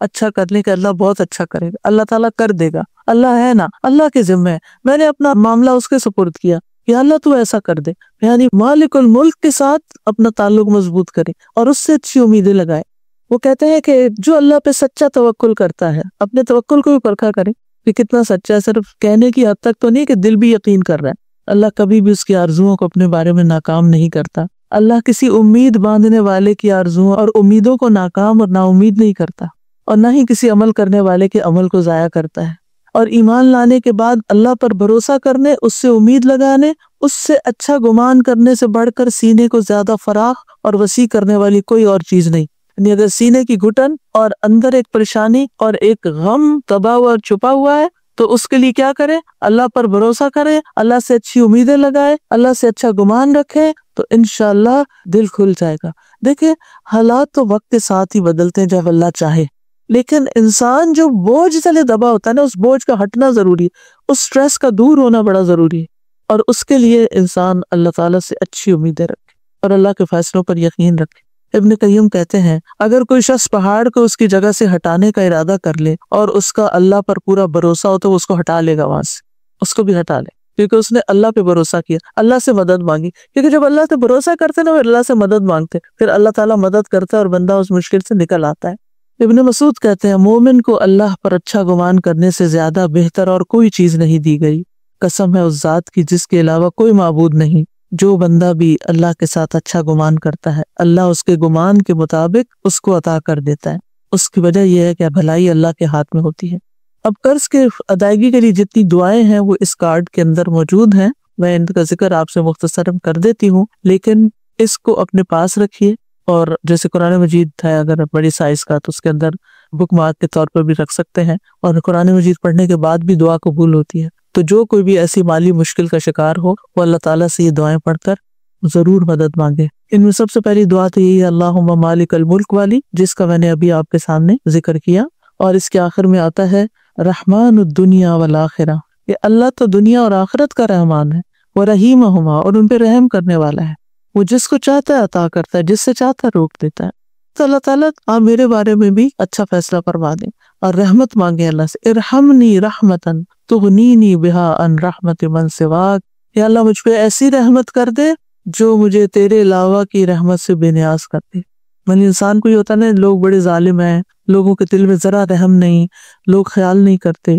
اچھا کر لیں کہ اللہ بہت اچھا کرے گا، اللہ تعالیٰ کر دے گا، اللہ ہے نا، اللہ کے ذمہ ہے، میں نے اپنا معاملہ اس کے سپرد کیا، یا اللہ تو ایسا کر دے۔ یعنی مالک الملک کے ساتھ اپنا تعلق مضبوط کرے اور اس سے اچھی امیدیں لگائے۔ وہ کہتے ہیں کہ جو اللہ پہ سچا توکل کرتا ہے اپنے توکل کو بھی پرکھا کرے کہ کتنا سچا ہے. صرف کہنے کی حد تک تو نہیں کہ دل بھی یقین کر رہا ہے. اللہ کبھی بھی اس کی آرزوؤں کو اپنے بارے میں ناکام نہیں کرتا. اللہ کسی امید باندھنے والے کی آرزوؤں اور امیدوں کو ناکام اور نا امید نہیں کرتا، اور نہ ہی کسی عمل کرنے والے کے عمل کو ضائع کرتا ہے. اور ایمان لانے کے بعد اللہ پر بھروسہ کرنے، اس سے امید لگانے، اس سے اچھا گمان کرنے سے بڑھ کر سینے کو زیادہ فراخ اور وسیع کرنے والی کوئی اور چیز نہیں. یعنی اگر سینے کی گھٹن اور اندر ایک پریشانی اور ایک غم دبا ہوا اور چھپا ہوا ہے تو اس کے لیے کیا کرے؟ اللہ پر بھروسہ کرے، اللہ سے اچھی امیدیں لگائے، اللہ سے اچھا گمان رکھے، تو انشاءاللہ دل کھل جائے گا. دیکھیں حالات تو وقت کے ساتھ ہی بدلتے ہیں جب اللہ چاہے، لیکن انسان جو بوجھ تلے دبا ہوتا ہے نا، اس بوجھ کا ہٹنا ضروری ہے، اس سٹریس کا دور ہونا بڑا ضروری ہے. اور اس کے لیے انسان اللہ تعالیٰ سے اچھی امیدیں رکھے اور اللہ کے فیصلوں پر یقین رکھے. ابن قیم کہتے ہیں اگر کوئی شخص پہاڑ کو اس کی جگہ سے ہٹانے کا ارادہ کر لے اور اس کا اللہ پر پورا بھروسہ ہو تو وہ اس کو ہٹا لے گا وہاں سے، اس کو بھی ہٹا لے، کیونکہ اس نے اللہ پہ بھروسہ کیا، اللہ سے مدد مانگی. کیونکہ جب اللہ سے بھروسہ کرتے نا، وہ اللہ سے مدد مانگتے، پھر اللہ تعالیٰ مدد کرتا ہے اور بندہ اس مشکل سے نکل آتا ہے. ابن مسعود کہتے ہیں مومن کو اللہ پر اچھا گمان کرنے سے زیادہ بہتر اور کوئی چیز نہیں دی گئی. قسم ہے اس ذات کی جس کے علاوہ کوئی معبود نہیں. جو بندہ بھی اللہ کے ساتھ اچھا گمان کرتا ہے، اللہ اس کے گمان کے مطابق اس کو عطا کر دیتا ہے. اس کی وجہ یہ ہے کہ بھلائی اللہ کے ہاتھ میں ہوتی ہے. اب قرض کے ادائیگی کے لیے جتنی دعائیں ہیں وہ اس کارڈ کے اندر موجود ہیں. میں ان کا ذکر آپ سے مختصراً کر دیتی ہوں، لیکن اس کو اپنے پاس رکھیے. اور جیسے قرآن مجید ہے اگر بڑی سائز کا تو اس کے اندر بک مارک کے طور پر بھی رکھ سکتے ہیں، اور قرآن مجید پڑھنے کے بعد بھی دعا قبول ہوتی ہے. تو جو کوئی بھی ایسی مالی مشکل کا شکار ہو وہ اللہ تعالیٰ سے یہ دعائیں پڑھ کر ضرور مدد مانگے. ان میں سب سے پہلی دعا تو یہی ہے اللہم مالک الملک والی، جس کا میں نے ابھی آپ کے سامنے ذکر کیا. اور اس کے آخر میں آتا ہے رحمان الدنیا والآخرہ، کہ اللہ تو دنیا اور آخرت کا رحمان ہے، وہ رحیمہما، اور ان پہ رحم کرنے والا ہے. وہ جس کو چاہتا ہے عطا کرتا ہے، جس سے چاہتا ہے روک دیتا ہے. تو اللہ تعالیٰ آپ میرے بارے میں بھی اچھا فیصلہ فرما دیں اور رحمت مانگے اللہ سے. ارحمنی رحمتن تغنینی بہا عن رحمت من سواک، یا اللہ مجھ پہ ایسی رحمت کر دے جو مجھے تیرے علاوہ کی رحمت سے بے نیاز کر دے. یعنی انسان کو یہ ہوتا ہے نا، لوگ بڑے ظالم ہیں، لوگوں کے دل میں ذرا رحم نہیں، لوگ خیال نہیں کرتے.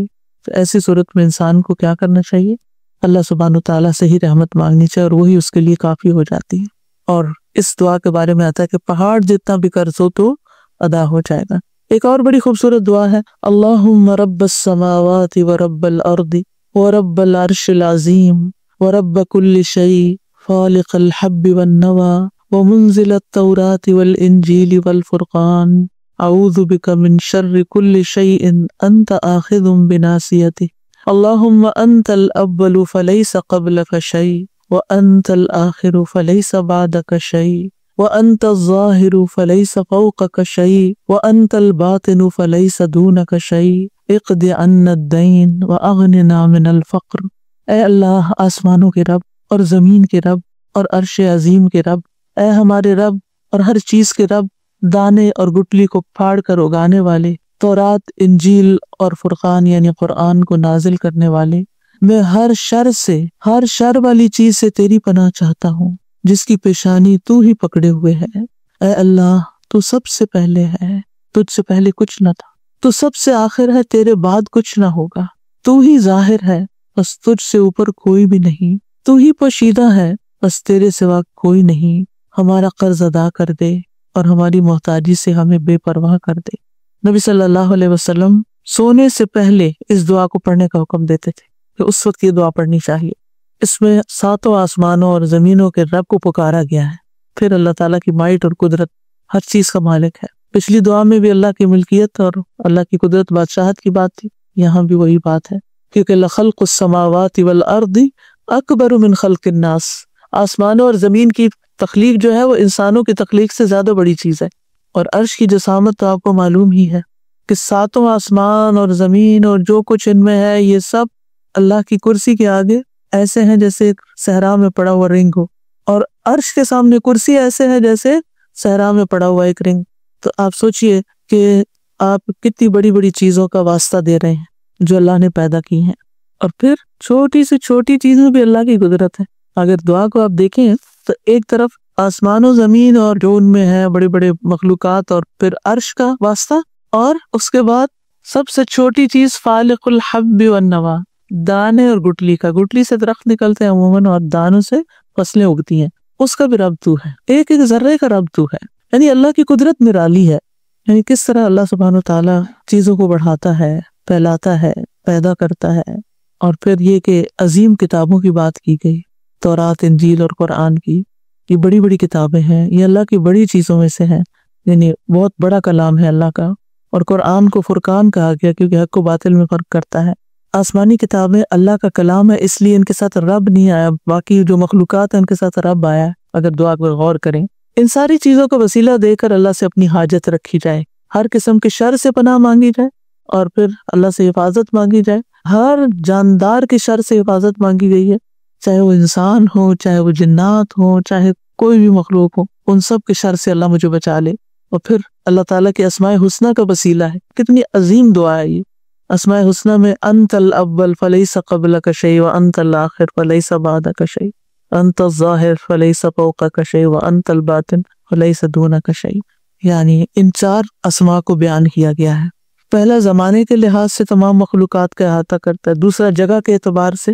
تو ایسی صورت میں انسان کو کیا کرنا چاہیے؟ اللہ سبحانہ تعالیٰ سے ہی رحمت مانگنی چاہیے، اور وہی اس کے لیے کافی ہو جاتی ہے. اور اس دعا کے بارے میں آتا ہے کہ پہاڑ جتنا بھی قرض ہو تو ادا ہو جائے گا. ایک اور بڑی خوبصورت دعا ہے اللہم رب السماوات ورب الارض ورب العرش العظیم ورب کل شیء خالق الحب والنوى ومنزل التوراة والانجیل والفرقان اعوذ بک من شر کل شیء انت آخذ بناصیته اللہم انت الاول فلیس قبلک شیء وانت الآخر فلیس بعدک شیء وَأَنْتَ الظَّاهِرُ فَلَيْسَ فَوْقَكَ شَيْءٌ وَأَنْتَ الْبَاطِنُ فَلَيْسَ دُونَكَ شَيْءٌ اقْضِ عَنَّا الدَّيْنَ وَأَغْنِنَا مِنَ الْفَقْرِ. اے اللہ آسمانوں کے رب اور زمین کے رب اور عرش عظیم کے رب، اے ہمارے رب اور ہر چیز کے رب، دانے اور گٹلی کو پھاڑ کر اگانے والے، تورات، انجیل اور فرقان یعنی قرآن کو نازل کرنے والے، میں ہر شر سے، ہر شر والی چیز سے تیری پناہ چاہتا ہوں جس کی پیشانی تو ہی پکڑے ہوئے ہے. اے اللہ تو سب سے پہلے ہے، تجھ سے پہلے کچھ نہ تھا، تو سب سے آخر ہے، تیرے بعد کچھ نہ ہوگا، تو ہی ظاہر ہے بس تجھ سے اوپر کوئی بھی نہیں، تو ہی پوشیدہ ہے بس تیرے سوا کوئی نہیں. ہمارا قرض ادا کر دے اور ہماری محتاجی سے ہمیں بے پرواہ کر دے. نبی صلی اللہ علیہ وسلم سونے سے پہلے اس دعا کو پڑھنے کا حکم دیتے تھے کہ اس وقت یہ دعا پڑھنی چاہیے. اس میں ساتوں آسمانوں اور زمینوں کے رب کو پکارا گیا ہے. پھر اللہ تعالیٰ کی مائٹ اور قدرت ہر چیز کا مالک ہے. پچھلی دعا میں بھی اللہ کی ملکیت اور اللہ کی قدرت بادشاہت کی بات تھی، یہاں بھی وہی بات ہے، کیونکہ لخلق السماوات والارض اکبر من خلق الناس، آسمانوں اور زمین کی تخلیق جو ہے وہ انسانوں کی تخلیق سے زیادہ بڑی چیز ہے. اور عرش کی جسامت تو آپ کو معلوم ہی ہے کہ ساتوں آسمان اور زمین اور جو کچھ ان میں ہے یہ سب اللہ کی کرسی کے آگے ایسے ہیں جیسے ایک صحرا میں پڑا ہوا رنگ ہو، اور عرش کے سامنے کرسی ایسے ہے جیسے صحرا میں پڑا ہوا ایک رنگ. تو آپ سوچئے کہ آپ کتنی بڑی بڑی چیزوں کا واسطہ دے رہے ہیں جو اللہ نے پیدا کی ہیں. اور پھر چھوٹی سے چھوٹی چیز میں بھی اللہ کی قدرت ہے. اگر دعا کو آپ دیکھیں تو ایک طرف آسمان و زمین اور جو ان میں ہے بڑے بڑے مخلوقات، اور پھر عرش کا واسطہ، اور اس کے بعد سب سے چھوٹی چیز فالق الحب والنوا، دانے اور گٹلی کا، گٹلی سے درخت نکلتے ہیں عموماً اور دانوں سے فصلیں اگتی ہیں، اس کا بھی رب تو ہے، ایک ایک ذرے کا رب تو ہے۔ یعنی اللہ کی قدرت نرالی ہے، یعنی کس طرح اللہ سبحانہ و تعالیٰ چیزوں کو بڑھاتا ہے، پھیلاتا ہے، پیدا کرتا ہے۔ اور پھر یہ کہ عظیم کتابوں کی بات کی گئی، تورات، انجیل اور قرآن کی، یہ بڑی بڑی کتابیں ہیں، یہ اللہ کی بڑی چیزوں میں سے ہیں، یعنی بہت بڑا کلام ہے اللہ کا۔ اور قرآن کو فرقان کہا گیا کیونکہ حق و باطل میں فرق کرتا ہے۔ آسمانی کتابیں اللہ کا کلام ہے، اس لیے ان کے ساتھ رب نہیں آیا، باقی جو مخلوقات ہیں ان کے ساتھ رب آیا ہے، اگر دعا پر غور کریں۔ ان ساری چیزوں کو وسیلہ دے کر اللہ سے اپنی حاجت رکھی جائے، ہر قسم کے شر سے پناہ مانگی جائے، اور پھر اللہ سے حفاظت مانگی جائے۔ ہر جاندار کی شر سے حفاظت مانگی گئی ہے، چاہے وہ انسان ہو، چاہے وہ جنات ہو، چاہے کوئی بھی مخلوق ہو، ان سب کے شر سے اللہ مجھے بچا لے۔ اور پھر اللہ تعالیٰ کے اسماء حسنہ کا وسیلہ ہے، کتنی عظیم دعا ہے یہ۔ اسماء حسنہ میں انت الاول فلیس قبلک شیء وانت الاخر فلیس بعدک شیء، انت الظاہر فلیس فوقک شیء وانت الباطن فلیس دونک شیء، یعنی ان 4 اسماء کو بیان کیا گیا ہے۔ پہلا زمانے کے لحاظ سے تمام مخلوقات کا احاطہ کرتا ہے، دوسرا جگہ کے اعتبار سے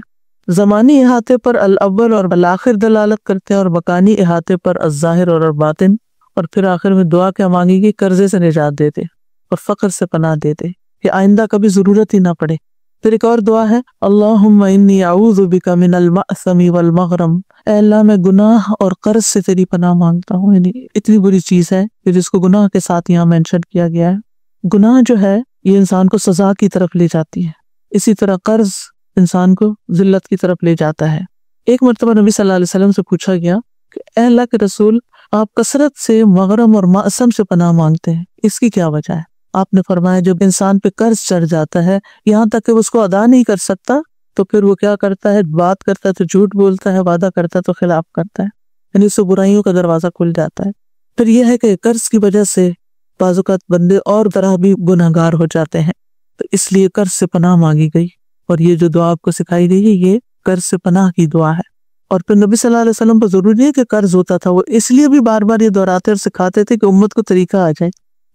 زمانی احاطے پر الاول اور الاخر دلالت کرتے ہیں، اور مکانی احاطے پر الظاہر اور الباطن۔ اور پھر آخر میں دعا کیا مانگی گئی؟ قرضے سے نجات دے دے اور فقر سے پناہ دے دے کہ آئندہ کبھی ضرورت ہی نہ پڑے۔ پھر ایک اور دعا ہے، اللہم انی اعوذ بک من المأثم والمغرم، اے اللہ میں گناہ اور قرض سے تیری پناہ مانگتا ہوں۔ یعنی اتنی بری چیز ہے کہ جس کو گناہ کے ساتھ یہاں مینشن کیا گیا ہے۔ گناہ جو ہے یہ انسان کو سزا کی طرف لے جاتی ہے، اسی طرح قرض انسان کو ذلت کی طرف لے جاتا ہے۔ ایک مرتبہ نبی صلی اللہ علیہ وسلم سے پوچھا گیا کہ اے اللہ کے رسول، آپ کثرت سے مغرم اور مأثم سے پناہ مانگتے ہیں، اس کی کیا وجہ ہے؟ آپ نے فرمایا جب انسان پہ قرض چڑھ جاتا ہے یہاں تک کہ اس کو ادا نہیں کر سکتا تو پھر وہ کیا کرتا ہے؟ بات کرتا ہے تو جھوٹ بولتا ہے، وعدہ کرتا ہے تو خلاف کرتا ہے، یعنی اس سے برائیوں کا دروازہ کھل جاتا ہے۔ پھر یہ ہے کہ قرض کی وجہ سے بعض اوقات بندے اور طرح بھی گناہگار ہو جاتے ہیں، تو اس لیے قرض سے پناہ مانگی گئی، اور یہ جو دعا آپ کو سکھائی گئی ہے یہ قرض سے پناہ کی دعا ہے۔ اور پھر نبی صلی اللہ علیہ وسلم پر ضروری ہے کہ قرض ہوتا تھا، وہ اس لیے بھی بار بار یہ دہراتے اور سکھاتے تھے کہ امت کو طریقہ آ جائے۔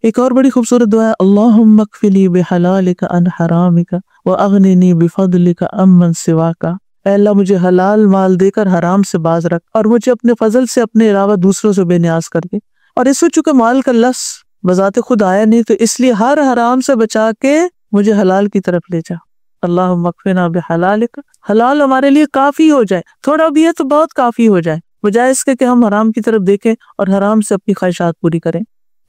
ایک اور بڑی خوبصورت دعا ہے، اللہم اکفنی بحلالک عن حرامک واغننی بفضلک عمن سواک، اے اللہ مجھے حلال مال دے کر حرام سے باز رکھ، اور مجھے اپنے فضل سے اپنے علاوہ دوسروں سے بے نیاز کر دے۔ اور اس میں چونکہ مال کا لفظ بذات خود آیا نہیں، تو اس لیے ہر حرام سے بچا کے مجھے حلال کی طرف لے جا۔ اللہم اکفنا بحلالک، حلال ہمارے لیے کافی ہو جائے، تھوڑا بھی ہے تو بہت کافی ہو جائے، بجائے اس کے کہ ہم حرام کی طرف دیکھیں اور حرام سے اپنی خواہشات پوری کریں۔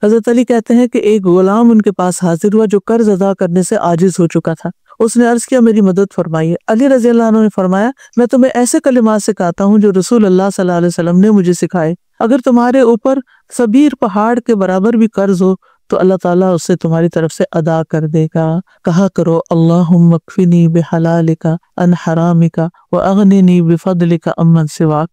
حضرت علی کہتے ہیں کہ ایک غلام ان کے پاس حاضر ہوا جو قرض ادا کرنے سے عاجز ہو چکا تھا، اس نے عرض کیا میری مدد فرمائیے۔ علی رضی اللہ عنہ نے فرمایا میں تمہیں ایسے کلمات سکھاتا ہوں جو رسول اللہ صلی اللہ علیہ وسلم نے مجھے سکھائے، اگر تمہارے اوپر سبیر پہاڑ کے برابر بھی قرض ہو تو اللہ تعالیٰ اسے تمہاری طرف سے ادا کر دے گا۔ کہا کرو اللہم اکفنی بحلالک عن حرامک واغننی بفضلک عمن سواک۔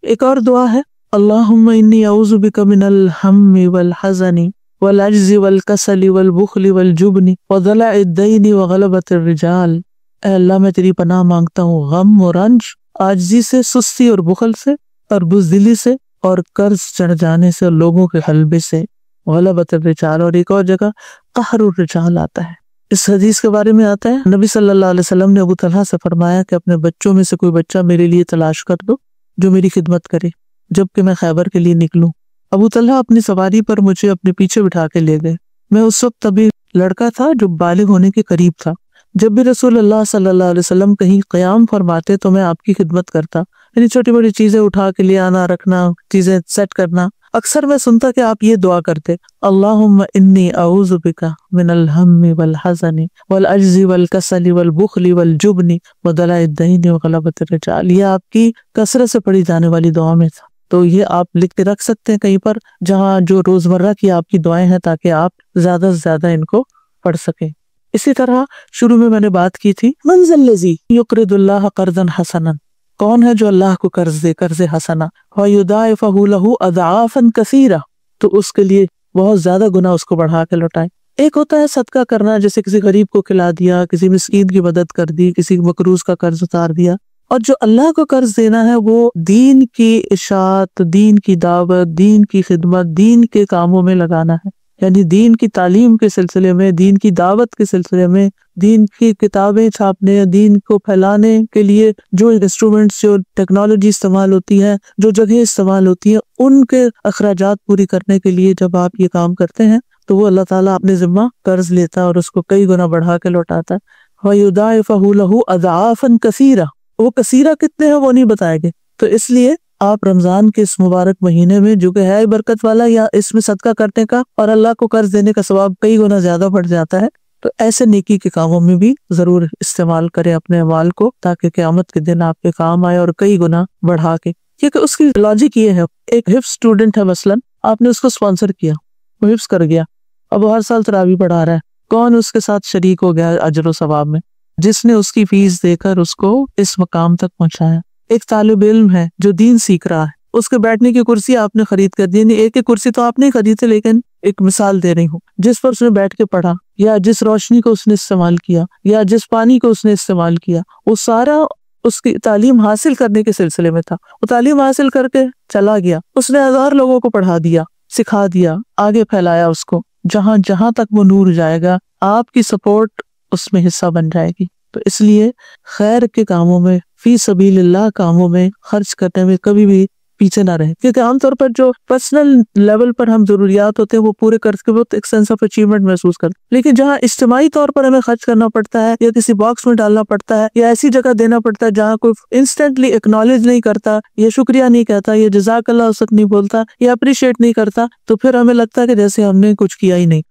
ایک اور دعا ہے، اللہم انی اعوذ بک من الہم والحزن والعجز والکسل والبخل والجبن وضلع الدین وغلبۃ الرجال، اے اللہ میں تیری پناہ مانگتا ہوں غم اور رنج، عاجزی سے، سستی اور بخل سے، اور بزدلی سے، اور قرض چڑھ جانے سے، اور لوگوں کے غلبے سے، غلبۃ الرجال۔ اور ایک اور جگہ قہر الرجال آتا ہے۔ اس حدیث کے بارے میں آتا ہے نبی صلی اللہ علیہ وسلم نے ابو طلحہ سے فرمایا کہ اپنے بچوں میں سے کوئی بچہ میرے لیے تلاش کر دو جو میری خدمت کرے جبکہ میں خیبر کے لیے نکلوں۔ ابو طلحہ اپنی سواری پر مجھے اپنے پیچھے بٹھا کے لے گئے۔ میں اس وقت ابھی لڑکا تھا جو بالغ ہونے کے قریب تھا۔ جب بھی رسول اللہ صلی اللہ علیہ وسلم کہیں قیام فرماتے تو میں آپ کی خدمت کرتا، یعنی چھوٹی بڑی چیزیں اٹھا کے لے آنا، رکھنا، چیزیں سیٹ کرنا۔ اکثر میں سنتا کہ آپ یہ دعا کرتے، اللہم انی اعوذ بک من الہم والحزن والعجز والکسل والبخل والجبن وضلع الدین وغلبۃ الرجال۔ یہ آپ کی کثرت سے پڑھی جانے والی دعا میں تھا، تو یہ آپ لکھ کے رکھ سکتے ہیں کہیں پر جہاں جو روزمرہ کی آپ کی دعائیں ہیں، تاکہ آپ زیادہ سے زیادہ ان کو پڑھ سکیں۔ اسی طرح شروع میں نے بات کی تھی، من ذا الذی یقرض اللہ قرضا حسنا، کون ہے جو اللہ کو قرض دے، قرض حسنا، وَيُضَاعِفَهُ لَهُ أَضْعَافًا كَثِيرًا، تو اس کے لیے بہت زیادہ گناہ اس کو بڑھا کے لوٹائے۔ ایک ہوتا ہے صدقہ کرنا، جیسے کسی غریب کو کھلا دیا، کسی مسکین کی مدد کر دی، کسی مقروض کا قرض اتار دیا، اور جو اللہ کو قرض دینا ہے وہ دین کی اشاعت، دین کی دعوت، دین کی خدمت، دین کے کاموں میں لگانا ہے، یعنی دین کی تعلیم کے سلسلے میں، دین کی دعوت کے سلسلے میں، دین کی کتابیں چھاپنے، دین کو پھیلانے کے لیے جو انسٹرومنٹس، جو ٹیکنالوجی استعمال ہوتی ہے، جو جگہیں استعمال ہوتی ہیں، ان کے اخراجات پوری کرنے کے لیے جب آپ یہ کام کرتے ہیں تو وہ اللہ تعالیٰ اپنے ذمہ قرض لیتا ہے اور اس کو کئی گنا بڑھا کے لوٹاتا ہے۔ وَيُضَاعِفَهُ لَهُ أَضْعَافًا كَثِيرًا، وہ کثیرہ کتنے ہیں وہ نہیں بتائے گے۔ تو اس لیے آپ رمضان کے اس مبارک مہینے میں جو کہ ہے برکت والا، یا اس میں صدقہ کرنے کا اور اللہ کو قرض دینے کا ثواب کئی گنا زیادہ بڑھ جاتا ہے، تو ایسے نیکی کے کاموں میں بھی ضرور استعمال کریں اپنے اموال کو، تاکہ قیامت کے دن آپ کے کام آئے اور کئی گنا بڑھا کے۔ کیونکہ اس کی لاجک یہ ہے، ایک حفظ اسٹوڈنٹ ہے مثلا، آپ نے اس کو اسپانسر کیا، وہ حفظ کر گیا، اب وہ ہر سال تراویح پڑھا رہا ہے، کون اس کے ساتھ شریک ہو گیا اجر و ثواب میں؟ جس نے اس کی فیس دے کر اس کو اس مقام تک پہنچایا۔ ایک طالب علم ہے جو دین سیکھ رہا ہے، اس کے بیٹھنے کی کرسی آپ نے خرید کر دی، یعنی ایک کرسی تو آپ نہیں خریدی، لیکن ایک مثال دے رہی ہوں، جس پر اس نے بیٹھ کے پڑھا، یا جس روشنی کو اس نے استعمال کیا، یا جس پانی کو اس نے استعمال کیا، وہ سارا اس کی تعلیم حاصل کرنے کے سلسلے میں تھا۔ وہ تعلیم حاصل کر کے چلا گیا، اس نے ہزار لوگوں کو پڑھا دیا، سکھا دیا، آگے پھیلایا اس کو۔ جہاں جہاں تک وہ نور جائے گا، آپ کی سپورٹ اس میں حصہ بن جائے گی۔ تو اس لیے خیر کے کاموں میں، فی سبیل اللہ کاموں میں خرچ کرنے میں کبھی بھی پیچھے نہ رہے، کیونکہ عام طور پر جو پرسنل لیول پر ہم ضروریات ہوتے ہیں وہ پورے کر کے بہت ایک سینس آف اچیومنٹ محسوس کرتے ہیں، لیکن جہاں اجتماعی طور پر ہمیں خرچ کرنا پڑتا ہے، یا کسی باکس میں ڈالنا پڑتا ہے، یا ایسی جگہ دینا پڑتا ہے جہاں کوئی انسٹنٹلی ایکنالج نہیں کرتا، یا شکریہ نہیں کہتا، یا جزاک اللہ اس وقت نہیں بولتا، یا اپریشیٹ نہیں کرتا، تو پھر ہمیں لگتا ہے کہ جیسے ہم نے کچھ کیا ہی نہیں۔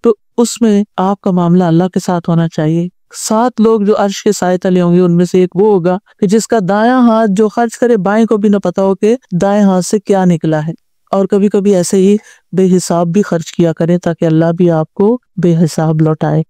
تو اس میں آپ کا معاملہ اللہ کے ساتھ ہونا چاہیے۔ 7 لوگ جو عرش کے سائے تلے ہوں گے، ان میں سے ایک وہ ہوگا کہ جس کا دایاں ہاتھ جو خرچ کرے بائیں کو بھی نہ پتا ہو کہ دائیں ہاتھ سے کیا نکلا ہے۔ اور کبھی کبھی ایسے ہی بے حساب بھی خرچ کیا کریں، تاکہ اللہ بھی آپ کو بے حساب لوٹائے۔